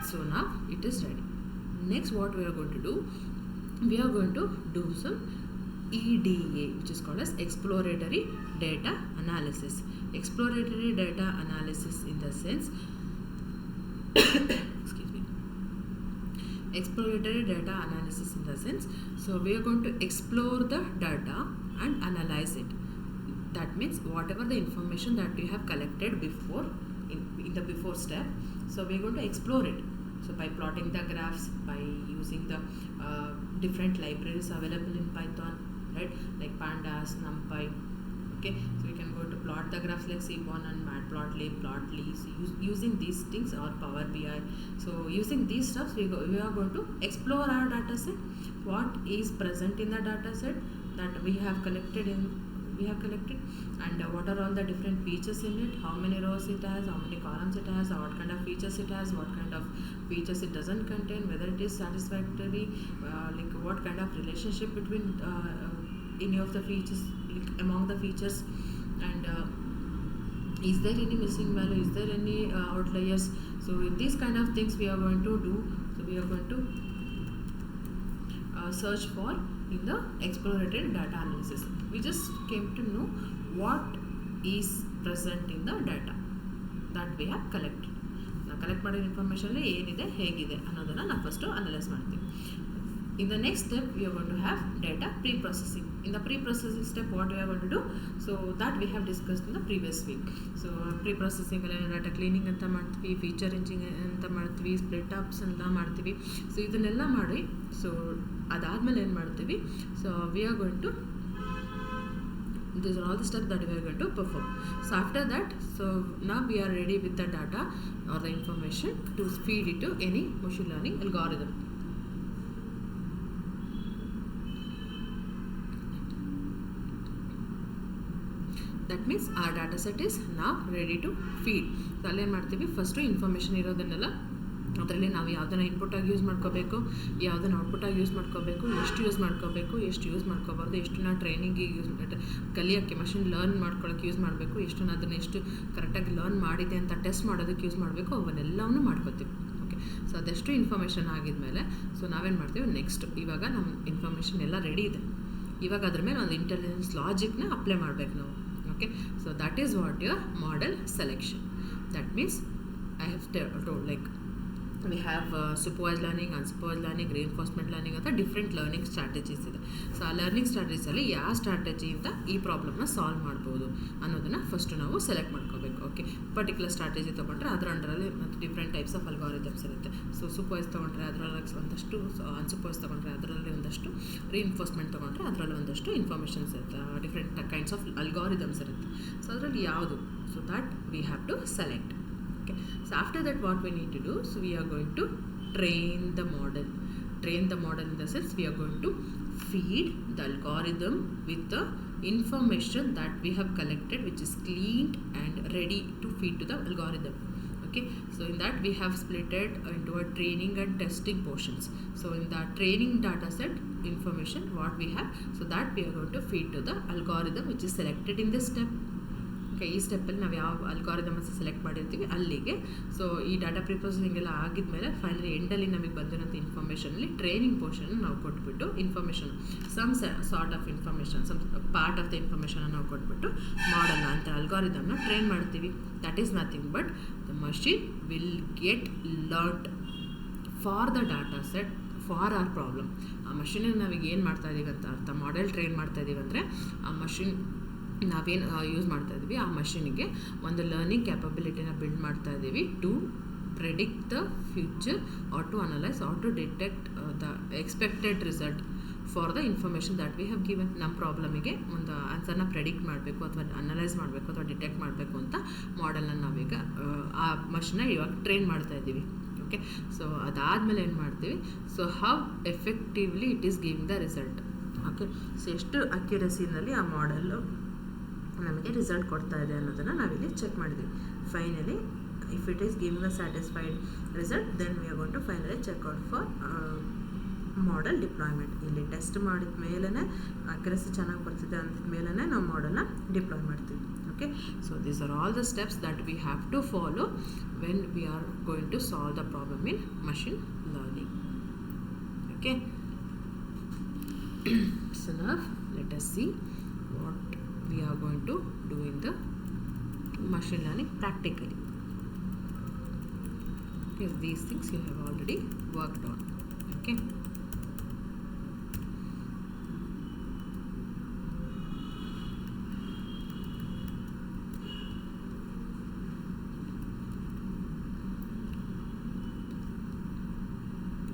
so now it is ready. Next what we are going to do, we are going to do some EDA, which is called as exploratory data analysis. Exploratory data analysis in the sense exploratory data analysis in the sense, so we are going to explore the data and analyze it. That means whatever the information that you have collected before in the before step, so we are going to explore it. So by plotting the graphs, by using the different libraries available in Python, right, like pandas, numpy. Okay, so you can go to plot the graphs like Sequon and Matplotlib, Plotly. So using these things, or Power BI. So using these stuffs, we are going to explore our data set. What is present in the data set that we have collected, and what are all the different features in it? How many rows it has? How many columns it has? What kind of features it has? What kind of features it doesn't contain? Whether it is satisfactory? Like what kind of relationship between any of the features, like among the features, and is there any missing value, is there any outliers? So these kind of things we are going to do. So we are going to search for in the exploratory data analysis. We just came to know what is present in the data that we have collected. ನಾವು collect ಮಾಡಿದ ಇನ್ಫಾರ್ಮೇಷನಲ್ಲಿ ಏನಿದೆ, ಹೇಗಿದೆ ಅನ್ನೋದನ್ನು ನಾವು first analyse ಮಾಡ್ತೀವಿ. In the next step, we are going to have data pre-processing. In the pre-processing step, what we are going to do? So that we have discussed in the previous week. So pre-processing data cleaning anta ಮಾಡ್ತೀವಿ, feature engineering ಅಂತ ಮಾಡ್ತೀವಿ, split ups ಎಲ್ಲ ಮಾಡ್ತೀವಿ. So ಇದನ್ನೆಲ್ಲ ಮಾಡಿ, so ಅದಾದಮೇಲೆ ಏನು ಮಾಡ್ತೀವಿ? So we are going to, these are all the steps that we are going to perform. So after that, so now we are ready with the data or the information to feed it to any machine learning algorithm. That means our data set is now ready to feed. So ಅಲ್ಲೇನು ಮಾಡ್ತೀವಿ, first information ಇರೋದನ್ನೆಲ್ಲ ಅದರಲ್ಲಿ ನಾವು ಯಾವುದನ್ನು ಇನ್ಪುಟ್ಟಾಗಿ use ಮಾಡ್ಕೋಬೇಕು, ಯಾವುದನ್ನು ಔಟ್ಪುಟ್ಟಾಗಿ use ಮಾಡ್ಕೋಬೇಕು, ಎಷ್ಟು use ಮಾಡ್ಕೋಬೇಕು, ಎಷ್ಟು ಯೂಸ್ ಮಾಡ್ಕೋಬಾರ್ದು, ಎಷ್ಟನ್ನ ಟ್ರೈನಿಂಗಿಗೆ ಯೂಸ್ ಕಲಿಯೋಕ್ಕೆ ಮಷಿನ್ ಲರ್ನ್ ಮಾಡ್ಕೊಳ್ಳೋಕ್ಕೆ ಯೂಸ್ ಮಾಡಬೇಕು, ಎಷ್ಟನ್ನ ಅದನ್ನು ಎಷ್ಟು ಕರೆಕ್ಟಾಗಿ ಲರ್ನ್ ಮಾಡಿದೆ ಅಂತ ಟೆಸ್ಟ್ ಮಾಡೋದಕ್ಕೆ ಯೂಸ್ ಮಾಡಬೇಕು, ಅವನ್ನೆಲ್ಲವನ್ನೂ ಮಾಡ್ಕೋತೀವಿ. ಓಕೆ, ಸೊ ಅದೆಷ್ಟು ಇನ್ಫಾರ್ಮೇಷನ್ ಆಗಿದ್ಮೇಲೆ ಸೊ ನಾವೇನು ಮಾಡ್ತೀವಿ, ನೆಕ್ಸ್ಟ್ ಇವಾಗ ನಮ್ಮ ಇನ್ಫಾರ್ಮೇಷನ್ ಎಲ್ಲ ರೆಡಿ ಇದೆ, ಇವಾಗ ಅದ್ರ ಮೇಲೆ ಒಂದು ಇಂಟೆಲಿಜೆನ್ಸ್ ಲಾಜಿಕ್ನ ಅಪ್ಲೈ ಮಾಡಬೇಕು ನಾವು. Okay, so that is what your model selection. That means I have told, like we have supervised learning, unsupervised learning, reinforcement learning ಅಂತ ಡಿಫ್ರೆಂಟ್ ಲರ್ನಿಂಗ್ ಸ್ಟ್ರಾಟಜೀಸ್ ಇದೆ. ಸೊ ಆ ಲರ್ನಿಂಗ್ ಸ್ಟ್ರಾಟಜೀಸಲ್ಲಿ ಯಾವ ಸ್ಟ್ರಾಟಜಿಯಿಂದ ಈ ಪ್ರಾಬ್ಲಮ್ನ ಸಾಲ್ವ್ ಮಾಡ್ಬೋದು ಅನ್ನೋದನ್ನು ಫಸ್ಟು ನಾವು ಸೆಲೆಕ್ಟ್ ಮಾಡ್ಕೋಬೇಕು. ಓಕೆ, ಪರ್ಟಿಕ್ಯುಲರ್ ಸ್ಟ್ರಾಟಜಿ ತೊಗೊಂಡ್ರೆ ಅದರ ಅಂಡರಲ್ಲಿ ಮತ್ತು ಡಿಫ್ರೆಂಟ್ ಟೈಪ್ಸ್ ಆಫ್ ಅಲ್ಗಾರಿದಮ್ಸ್ ಇರುತ್ತೆ. ಸೊ ಸೂಪರ್ವೈಸ್ ತೊಗೊಂಡ್ರೆ ಅದರಲ್ಲಿ ಒಂದಷ್ಟು, ಅನ್ಸುಪರ್ವೈಸ್ ತೊಗೊಂಡ್ರೆ ಅದರಲ್ಲಿ ಒಂದಷ್ಟು, ರೀಇನ್ಫೋರ್ಸ್ಮೆಂಟ್ ತೊಗೊಂಡ್ರೆ ಅದರಲ್ಲಿ ಒಂದಷ್ಟು ಇನ್ಫಾರ್ಮೇಷನ್ಸ್ ಇರುತ್ತೆ, ಡಿಫ್ರೆಂಟ್ ಕೈಂಡ್ಸ್ ಆಫ್ ಅಲ್ಗಾರಿದಮ್ಸ್ ಇರುತ್ತೆ. ಸೊ ಅದರಲ್ಲಿ ಯಾವುದು, so that we have to select. Okay, so after that what we need to do, so we are going to train the model. train the model in the sense we are going to feed the algorithm with the information that we have collected, which is cleaned and ready to feed to the algorithm. Okay, so in that we have split it into a training and testing portions. So in the training data set information what we have, so that we are going to feed to the algorithm which is selected in this step. Okay, ಈ ಸ್ಟೆಪ್ಪಲ್ಲಿ ನಾವು ಯಾವ algorithms select ಮಾಡಿರ್ತೀವಿ ಅಲ್ಲಿಗೆ. So ಈ data ಪ್ರಿಪ್ರೊಸೆಸಿಂಗ್ ಎಲ್ಲ ಆಗಿದ್ಮೇಲೆ finally ಎಂಡಲ್ಲಿ ನಮಗೆ ಬಂದಿರೋಂಥ ಇನ್ಫಾರ್ಮೇಷನಲ್ಲಿ training portion ನಾವು ಕೊಟ್ಬಿಟ್ಟು information some sort of information some part of the information ನಾವು ಕೊಟ್ಬಿಟ್ಟು ಮಾಡಲ್ನ ಅಂತ ಅಲ್ಗಾರಿದಮ್ನ ಟ್ರೈನ್ ಮಾಡ್ತೀವಿ. That is nothing but the machine will get learned for the data set for our problem. ಆ ಮಷೀನಿಗೆ ನಾವೀಗ ಏನು ಮಾಡ್ತಾ ಇದ್ದೀವಿ ಅಂತ ಅರ್ಥ, ಮಾಡೆಲ್ ಟ್ರೈನ್ ಮಾಡ್ತಾ ಇದ್ದೀವಿ ಅಂದರೆ ಆ ಮಷೀನ್ ನಾವೇನು ಯೂಸ್ ಮಾಡ್ತಾ ಇದ್ದೀವಿ ಆ ಮಷೀನಿಗೆ ಒಂದು ಲರ್ನಿಂಗ್ ಕ್ಯಾಪಬಿಲಿಟಿನ ಬಿಲ್ಡ್ ಮಾಡ್ತಾ ಇದ್ದೀವಿ to predict the future or to analyse or to detect the expected result for the information that we have given. ನಮ್ಮ ಪ್ರಾಬ್ಲಮಿಗೆ ಒಂದು ಆನ್ಸರ್ನ ಪ್ರೆಡಿಕ್ಟ್ ಮಾಡಬೇಕು ಅಥವಾ ಅನಲೈಸ್ ಮಾಡಬೇಕು ಅಥವಾ ಡಿಟೆಕ್ಟ್ ಮಾಡಬೇಕು ಅಂತ ಮಾಡೆಲ್ನ ನಾವೀಗ ಆ ಮಷೀನ್ನ ಇವಾಗ ಟ್ರೈನ್ ಮಾಡ್ತಾ ಇದ್ದೀವಿ. ಓಕೆ, ಸೊ ಅದಾದಮೇಲೆ ಏನು ಮಾಡ್ತೀವಿ, so how effectively it is giving the result. Okay, so ಎಷ್ಟು ಅಕ್ಯುರಸಿನಲ್ಲಿ ಆ ಮಾಡೆಲ್ಲು ನಮಗೆ ರಿಸಲ್ಟ್ ಕೊಡ್ತಾ ಇದೆ ಅನ್ನೋದನ್ನು ನಾವಿಲ್ಲಿ ಚೆಕ್ ಮಾಡಿದ್ದೀವಿ. Finally if it is giving a satisfied result then we are going to finally check out for model deployment. ಇಲ್ಲಿ test ಮಾಡಿದ ಮೇಲೇ ಅಕ್ಯುರಸಿ ಚೆನ್ನಾಗಿ ಬರ್ತಿದೆ ಅಂದ ಮೇಲೇ ನಾವು ಮಾಡೆಲ್ನ ಡಿಪ್ಲಾಯ್ ಮಾಡ್ತೀವಿ. Okay, so these are all the steps that we have to follow when we are going to solve the problem in machine learning. Okay, so now let us see what we are going to do in the machine learning practically. Okay, these things you have already worked on. Okay,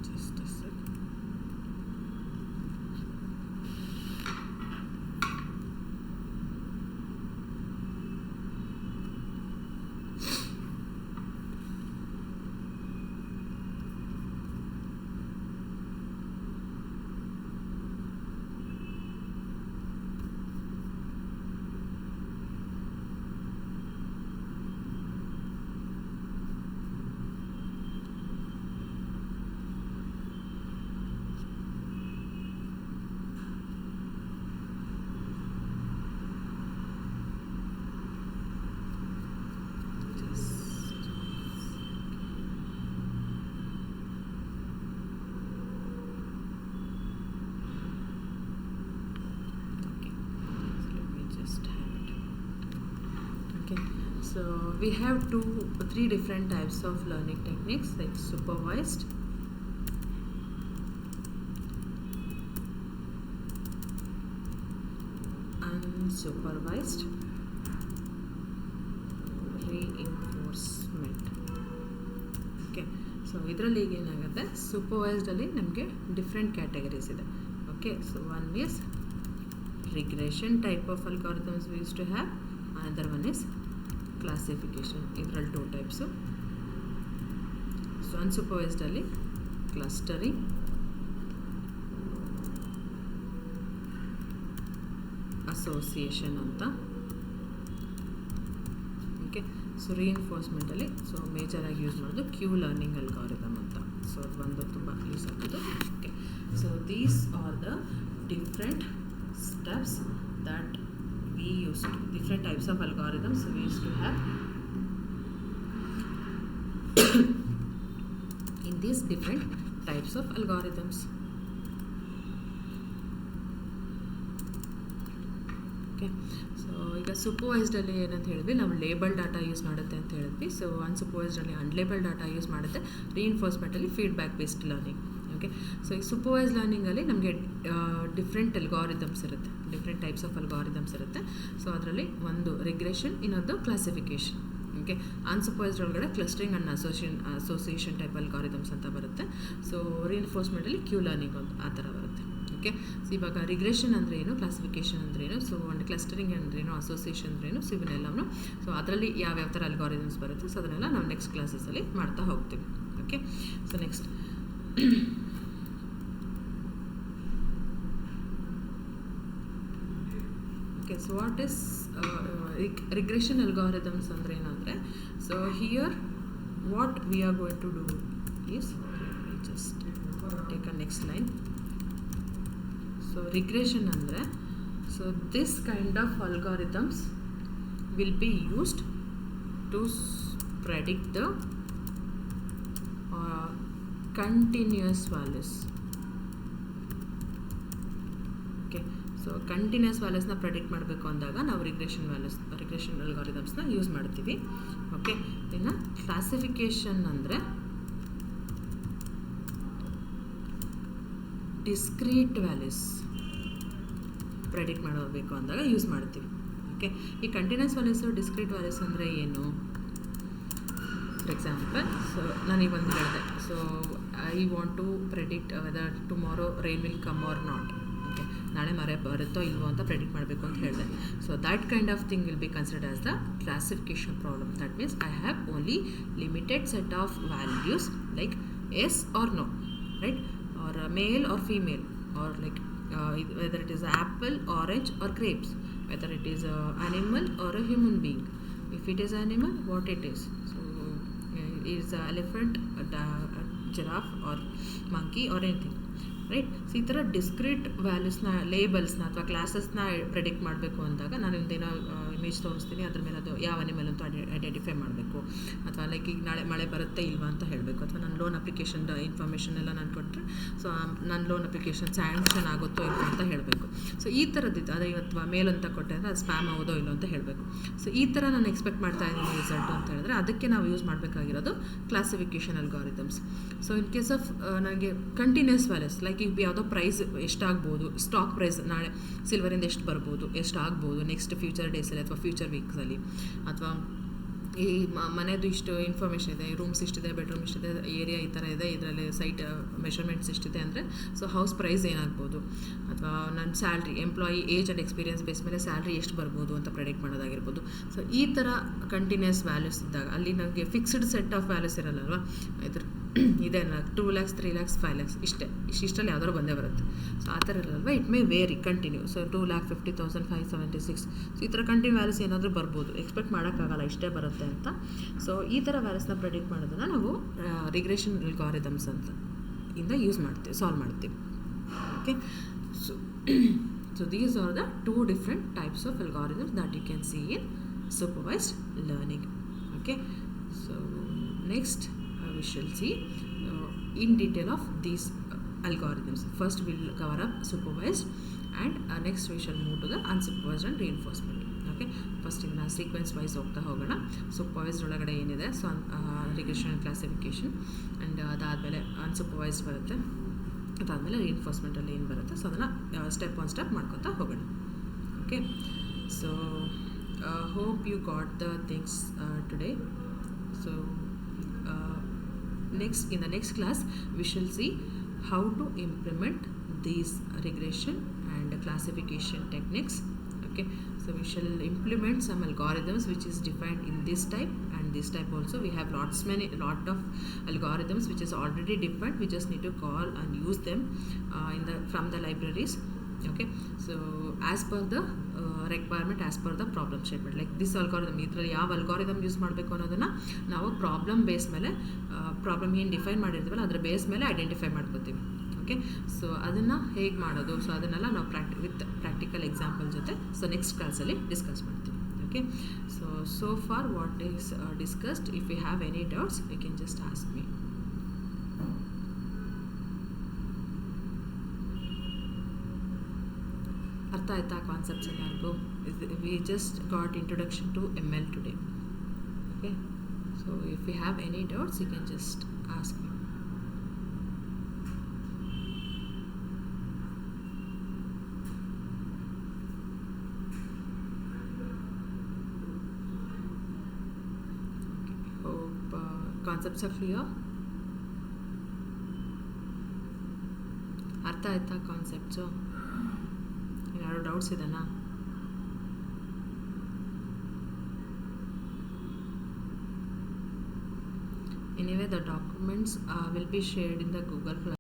just a sec. So we have 3 different types of learning techniques, like supervised, unsupervised, reinforcement. Okay, so ಇದರಲ್ಲಿ ಈಗ ಏನಾಗುತ್ತೆ, ಸೂಪರ್ವೈಸ್ಡಲ್ಲಿ ನಮಗೆ different categories ಇದೆ. Okay, so one is regression type of algorithms we use to have, another one is classification. ಇದರಲ್ಲಿ 2 types. So ಅನ್ಸೂಪರ್ವೈಸ್ಡಲ್ಲಿ clustering, association ಅಂತ. Okay, so ರಿಇನ್ಫೋರ್ಸ್ಮೆಂಟಲ್ಲಿ ಸೊ ಮೇಜರಾಗಿ ಯೂಸ್ ಮಾಡೋದು ಕ್ಯೂ ಲರ್ನಿಂಗ್ ಅಲ್ಗಾರಿದಮ್ ಅಂತ. ಸೊ ಅದು ಒಂದು ತುಂಬ ಯೂಸ್ ಆಗೋದು. Okay, so these are the different steps that we used to, different types of algorithms we used to have in these different types of algorithms. Okay, so ಈಗ ಸೂಪರ್ವೈಸ್ಡಲ್ಲಿ ಏನಂತ ಹೇಳಿದ್ವಿ, ನಾವು label data use ಮಾಡುತ್ತೆ ಅಂತ ಹೇಳಿದ್ವಿ. So ಅನ್ಸೂಪರ್ವೈಸ್ಡಲ್ಲಿ unlabelled data use ಮಾಡುತ್ತೆ. ರಿಇನ್ಫೋರ್ಸ್ಮೆಂಟಲ್ಲಿ feedback based learning. Okay, so ಈ ಸೂಪರ್ವೈಸ್ ಲರ್ನಿಂಗಲ್ಲಿ ನಮಗೆ ಡಿಫ್ರೆಂಟ್ ಅಲ್ಗಾರಿದಮ್ಸ್ ಇರುತ್ತೆ, ಡಿಫ್ರೆಂಟ್ ಟೈಪ್ಸ್ ಆಫ್ ಅಲ್ಗಾರಿದಮ್ಸ್ ಇರುತ್ತೆ. ಸೊ ಅದರಲ್ಲಿ ಒಂದು ರಿಗ್ರೆಷನ್, ಇನ್ನೊಂದು ಕ್ಲಾಸಿಫಿಕೇಷನ್. ಓಕೆ, ಅನ್ಸೂಪರ್ವೈಸ್ಡ್ ಒಳಗಡೆ clustering and association type algorithms ಅಂತ ಬರುತ್ತೆ. ಸೊ ರಿಇನ್ಫೋರ್ಸ್ಮೆಂಟಲ್ಲಿ ಕ್ಯೂ ಲರ್ನಿಂಗ್ ಒಂದು ಆ ಥರ ಬರುತ್ತೆ. ಓಕೆ, ಸೊ ಇವಾಗ ರಿಗ್ರೆಷನ್ ಅಂದರೆ ಏನು, ಕ್ಲಾಸಿಫಿಕೇಷನ್ ಅಂದರೆ ಏನು, ಸೊ ಒಂದು ಕ್ಲಸ್ಟರಿಂಗ್ ಅಂದರೆ ಏನು, ಅಸೋಸಿಯೇಷನ್ ಅಂದರೆ ಏನು, ಸೊ ಇವನ್ನೆಲ್ಲವೂ ಸೊ ಅದರಲ್ಲಿ ಯಾವ್ಯಾವ ಥರ ಅಲ್ಗಾರಿದಮ್ಸ್ ಬರುತ್ತೆ, ಸೊ ಅದನ್ನೆಲ್ಲ ನಾವು ನೆಕ್ಸ್ಟ್ ಕ್ಲಾಸಸಲ್ಲಿ ಮಾಡ್ತಾ ಹೋಗ್ತೀವಿ. Okay, so next Okay, so what is regression algorithms ಅಂದರೆ ಏನಂದರೆ, so here what we are going to do is, let me just take a next line. So regression ಅಂದರೆ, so this kind of algorithms will be used to predict the continuous values. Okay, so continuous ವ್ಯಾಲ್ಯೂಸ್ನ predict ಮಾಡಬೇಕು ಅಂದಾಗ ನಾವು regression ಅಲ್ಗಾರಿದಮ್ಸ್ನ use ಮಾಡ್ತೀವಿ. Okay, ಇನ್ನು classification ಅಂದರೆ discrete values predict ಮಾಡಬೇಕು ಅಂದಾಗ ಯೂಸ್ ಮಾಡ್ತೀವಿ. ಓಕೆ, ಈ ಕಂಟಿನ್ಯೂಸ್ ವ್ಯಾಲ್ಯೂಸು ಡಿಸ್ಕ್ರೀಟ್ ವ್ಯಾಲ್ಯೂಸ್ ಅಂದರೆ ಏನು? ಫಾರ್ ಎಕ್ಸಾಂಪಲ್, ಸೊ ನಾನೀಗ ಒಂದು ಹೇಳಿದೆ, so I want to predict weather tomorrow rain will come or not. Okay, ನಾಳೆ ಮಳೆ ಬರುತ್ತೋ ಇಲ್ವೋ ಅಂತ ಪ್ರೆಡಿಕ್ಟ್ ಮಾಡಬೇಕು ಅಂತ ಹೇಳಿದೆ. So that kind of thing will be considered as the classification problem. That means I have only limited set of values like yes or no, right, or male or female, or like whether it is apple, orange or grapes, whether it is a animal or a human being. If it is animal, what it is. So it is a elephant, a giraffe or monkey or anything, right. So ಈ ಥರ discrete ವ್ಯಾಲ್ಯೂಸ್ನ, ಲೇಬಲ್ಸ್ನ ಅಥವಾ ಕ್ಲಾಸಸ್ನ predict ಮಾಡಬೇಕು ಅಂದಾಗ ನಾನು ಒಂದೇನೋ image ತೋರಿಸ್ತೀನಿ, ಅದ್ರ ಮೇಲೆ ಅದು ಯಾವ ಅನಿಮಲ್ ಅಂತ ಐಡೆಂಟಿಫೈ ಮಾಡಬೇಕು, ಅಥವಾ ಲೈಕ್ ಈಗ ನಾಳೆ ಮಳೆ ಬರುತ್ತೆ ಇಲ್ವಾ ಅಂತ ಹೇಳಬೇಕು, ಅಥವಾ ನನ್ನ ಲೋನ್ ಅಪ್ಲಿಕೇಶನ್ ಇನ್ಫಾರ್ಮೇಷನ್ ಎಲ್ಲ ನಾನು ಕೊಟ್ಟರೆ ಸೊ ನನ್ನ ಲೋನ್ ಅಪ್ಲಿಕೇಶನ್ ಸ್ಯಾಂಕ್ಷನ್ ಆಗುತ್ತೋ ಇಲ್ವೋ ಅಂತ ಹೇಳಬೇಕು. ಸೊ ಈ ಥರದ್ದಿತ್ತು. ಅದೇ ಅಥವಾ ಮೇಲ್ ಅಂತ ಕೊಟ್ಟರೆ ಅಂದರೆ ಅದು ಸ್ಪ್ಯಾಮ್ ಆಗೋದೋ ಇಲ್ಲೋ ಅಂತ ಹೇಳಬೇಕು. ಸೊ ಈ ಥರ ನಾನು ಎಕ್ಸ್ಪೆಕ್ಟ್ ಮಾಡ್ತಾ ಇದ್ದೀನಿ ರಿಸಲ್ಟು ಅಂತ ಹೇಳಿದ್ರೆ ಅದಕ್ಕೆ ನಾವು ಯೂಸ್ ಮಾಡಬೇಕಾಗಿರೋದು classification algorithms. So in case of ನನಗೆ ಕಂಟಿನ್ಯೂಸ್ ವ್ಯಾಲ್ಯೂಸ್ ಲೈಕ್ ಈಗ ಯಾವುದೋ ಪ್ರೈಸ್ ಎಷ್ಟಾಗ್ಬೋದು, ಸ್ಟಾಕ್ ಪ್ರೈಸ್ ನಾಳೆ ಸಿಲ್ವರಿಂದ ಎಷ್ಟು ಬರ್ಬೋದು, ಎಷ್ಟು ಆಗ್ಬೋದು ನೆಕ್ಸ್ಟ್ ಫ್ಯೂಚರ್ ಡೇಸಲ್ಲಿ ಅಥವಾ ಫ್ಯೂಚರ್ ವೀಕ್ಸಲ್ಲಿ, ಅಥವಾ ಈ ಮನೆಯದು ಇಷ್ಟು ಇನ್ಫಾರ್ಮೇಷನ್ ಇದೆ, ರೂಮ್ಸ್ ಇಷ್ಟಿದೆ, ಬೆಡ್ರೂಮ್ ಇಷ್ಟಿದೆ, ಏರಿಯಾ ಈ ಥರ ಇದೆ, ಇದರಲ್ಲಿ ಸೈಟ್ ಮೆಷರ್ಮೆಂಟ್ಸ್ ಇಷ್ಟಿದೆ ಅಂದರೆ ಸೊ ಹೌಸ್ ಪ್ರೈಸ್ ಏನಾಗ್ಬೋದು, ಅಥವಾ ನನ್ನ salary employee age and experience base ಮೇಲೆ ಸ್ಯಾಲ್ರಿ ಎಷ್ಟು ಬರ್ಬೋದು ಅಂತ ಪ್ರೆಡಿಕ್ಟ್ ಮಾಡೋದಾಗಿರ್ಬೋದು. ಸೊ ಈ ಥರ ಕಂಟಿನ್ಯೂಸ್ ವ್ಯಾಲ್ಯೂಸ್ ಇದ್ದಾಗ ಅಲ್ಲಿ ನನಗೆ ಫಿಕ್ಸ್ಡ್ ಸೆಟ್ ಆಫ್ ವ್ಯಾಲ್ಯೂಸ್ ಇರಲ್ಲಲ್ವ, ಇದ್ರ ಇದೆ 2 lakhs 3 lakhs 5 lakhs ಇಷ್ಟರಲ್ಲಿ ಯಾವ್ದಾದ್ರು ಬಂದೇ ಬರುತ್ತೆ. ಸೊ ಆ ಥರ ಇರಲ್ವ, it may vary continue. So 2,50,576 so ಈ ಥರ ಕಂಟಿನ್ಯೂ ವ್ಯಾಲ್ಯೂಸ್ ಏನಾದರೂ ಬರ್ಬೋದು, ಎಕ್ಸ್ಪೆಕ್ಟ್ ಮಾಡೋಕ್ಕಾಗಲ್ಲ ಇಷ್ಟೇ ಬರುತ್ತೆ ಅಂತ. ಸೊ ಈ ಥರ ವ್ಯಾಲ್ಯೂಸ್ನ ಪ್ರೆಡಿಕ್ಟ್ ಮಾಡೋದನ್ನು ನಾವು ರಿಗ್ರೆಷನ್ ಅಲ್ಗಾರಿದಮ್ಸ್ ಅಂತ ಇಂದ ಯೂಸ್ ಮಾಡ್ತೀವಿ, ಸಾಲ್ವ್ ಮಾಡ್ತೀವಿ. Okay, so these are the 2 different types of algorithms that you can see in supervised learning. Okay, so next we shall see in detail of these algorithms. First we will cover up supervised, and next we shall move to the unsupervised and reinforcement. Okay, first in sequence wise ಹೋಗ್ತಾ ಹೋಗೋಣ. Supervised ಒಳಗಡೆ ಏನಿದೆ, so regression and classification, and ಅದಾದಮೇಲೆ unsupervised ಬರುತ್ತೆ, ಅದಾದಮೇಲೆ ರಿಇನ್ಫೋರ್ಸ್ಮೆಂಟಲ್ಲಿ ಏನು ಬರುತ್ತೆ. So ಅದನ್ನು ಸ್ಟೆಪ್ ಆನ್ ಸ್ಟೆಪ್ ಮಾಡ್ಕೊತಾ ಹೋಗೋಣ. Okay, so hope you got the things today. So in the next class we shall see how to implement these regression and classification techniques. Okay, so we shall implement some algorithms which is defined in this type and this type also. We have lot of algorithms which is already defined. We just need to call and use them from the libraries. Okay, so as per the requirement, as per the problem statement, like this algorithm, ಇದರಲ್ಲಿ ಯಾವ algorithm use ಮಾಡಬೇಕು ಅನ್ನೋದನ್ನು ನಾವು problem base ಮೇಲೆ, problem ಏನು define ಮಾಡಿರ್ತೀವಲ್ಲ ಅದರ base ಮೇಲೆ ಐಡೆಂಟಿಫೈ ಮಾಡ್ಕೋತೀವಿ. ಓಕೆ, ಸೊ ಅದನ್ನು ಹೇಗೆ ಮಾಡೋದು, ಸೊ ಅದನ್ನೆಲ್ಲ ನಾವು ವಿತ್ ಪ್ರಾಕ್ಟಿಕಲ್ ಎಕ್ಸಾಂಪಲ್ ಜೊತೆ ಸೊ ನೆಕ್ಸ್ಟ್ ಕ್ಲಾಸಲ್ಲಿ ಡಿಸ್ಕಸ್ ಮಾಡ್ತೀವಿ. Okay, so for what is discussed, if you have any doubts you can just ask me. ಅರ್ಥ ಆಯ್ತಾ ಕಾನ್ಸೆಪ್ಟ್ಸ್ ಎಲ್ಲರಿಗೂ? We just got introduction to ML today. Okay, so if you have any doubts you can just ask me. Hope concepts are clear. ಅರ್ಥ ಆಯ್ತಾ concepts? ಯಾರು doubts ಇದೆನಾ? Anyway, the documents will be shared in the Google Classroom.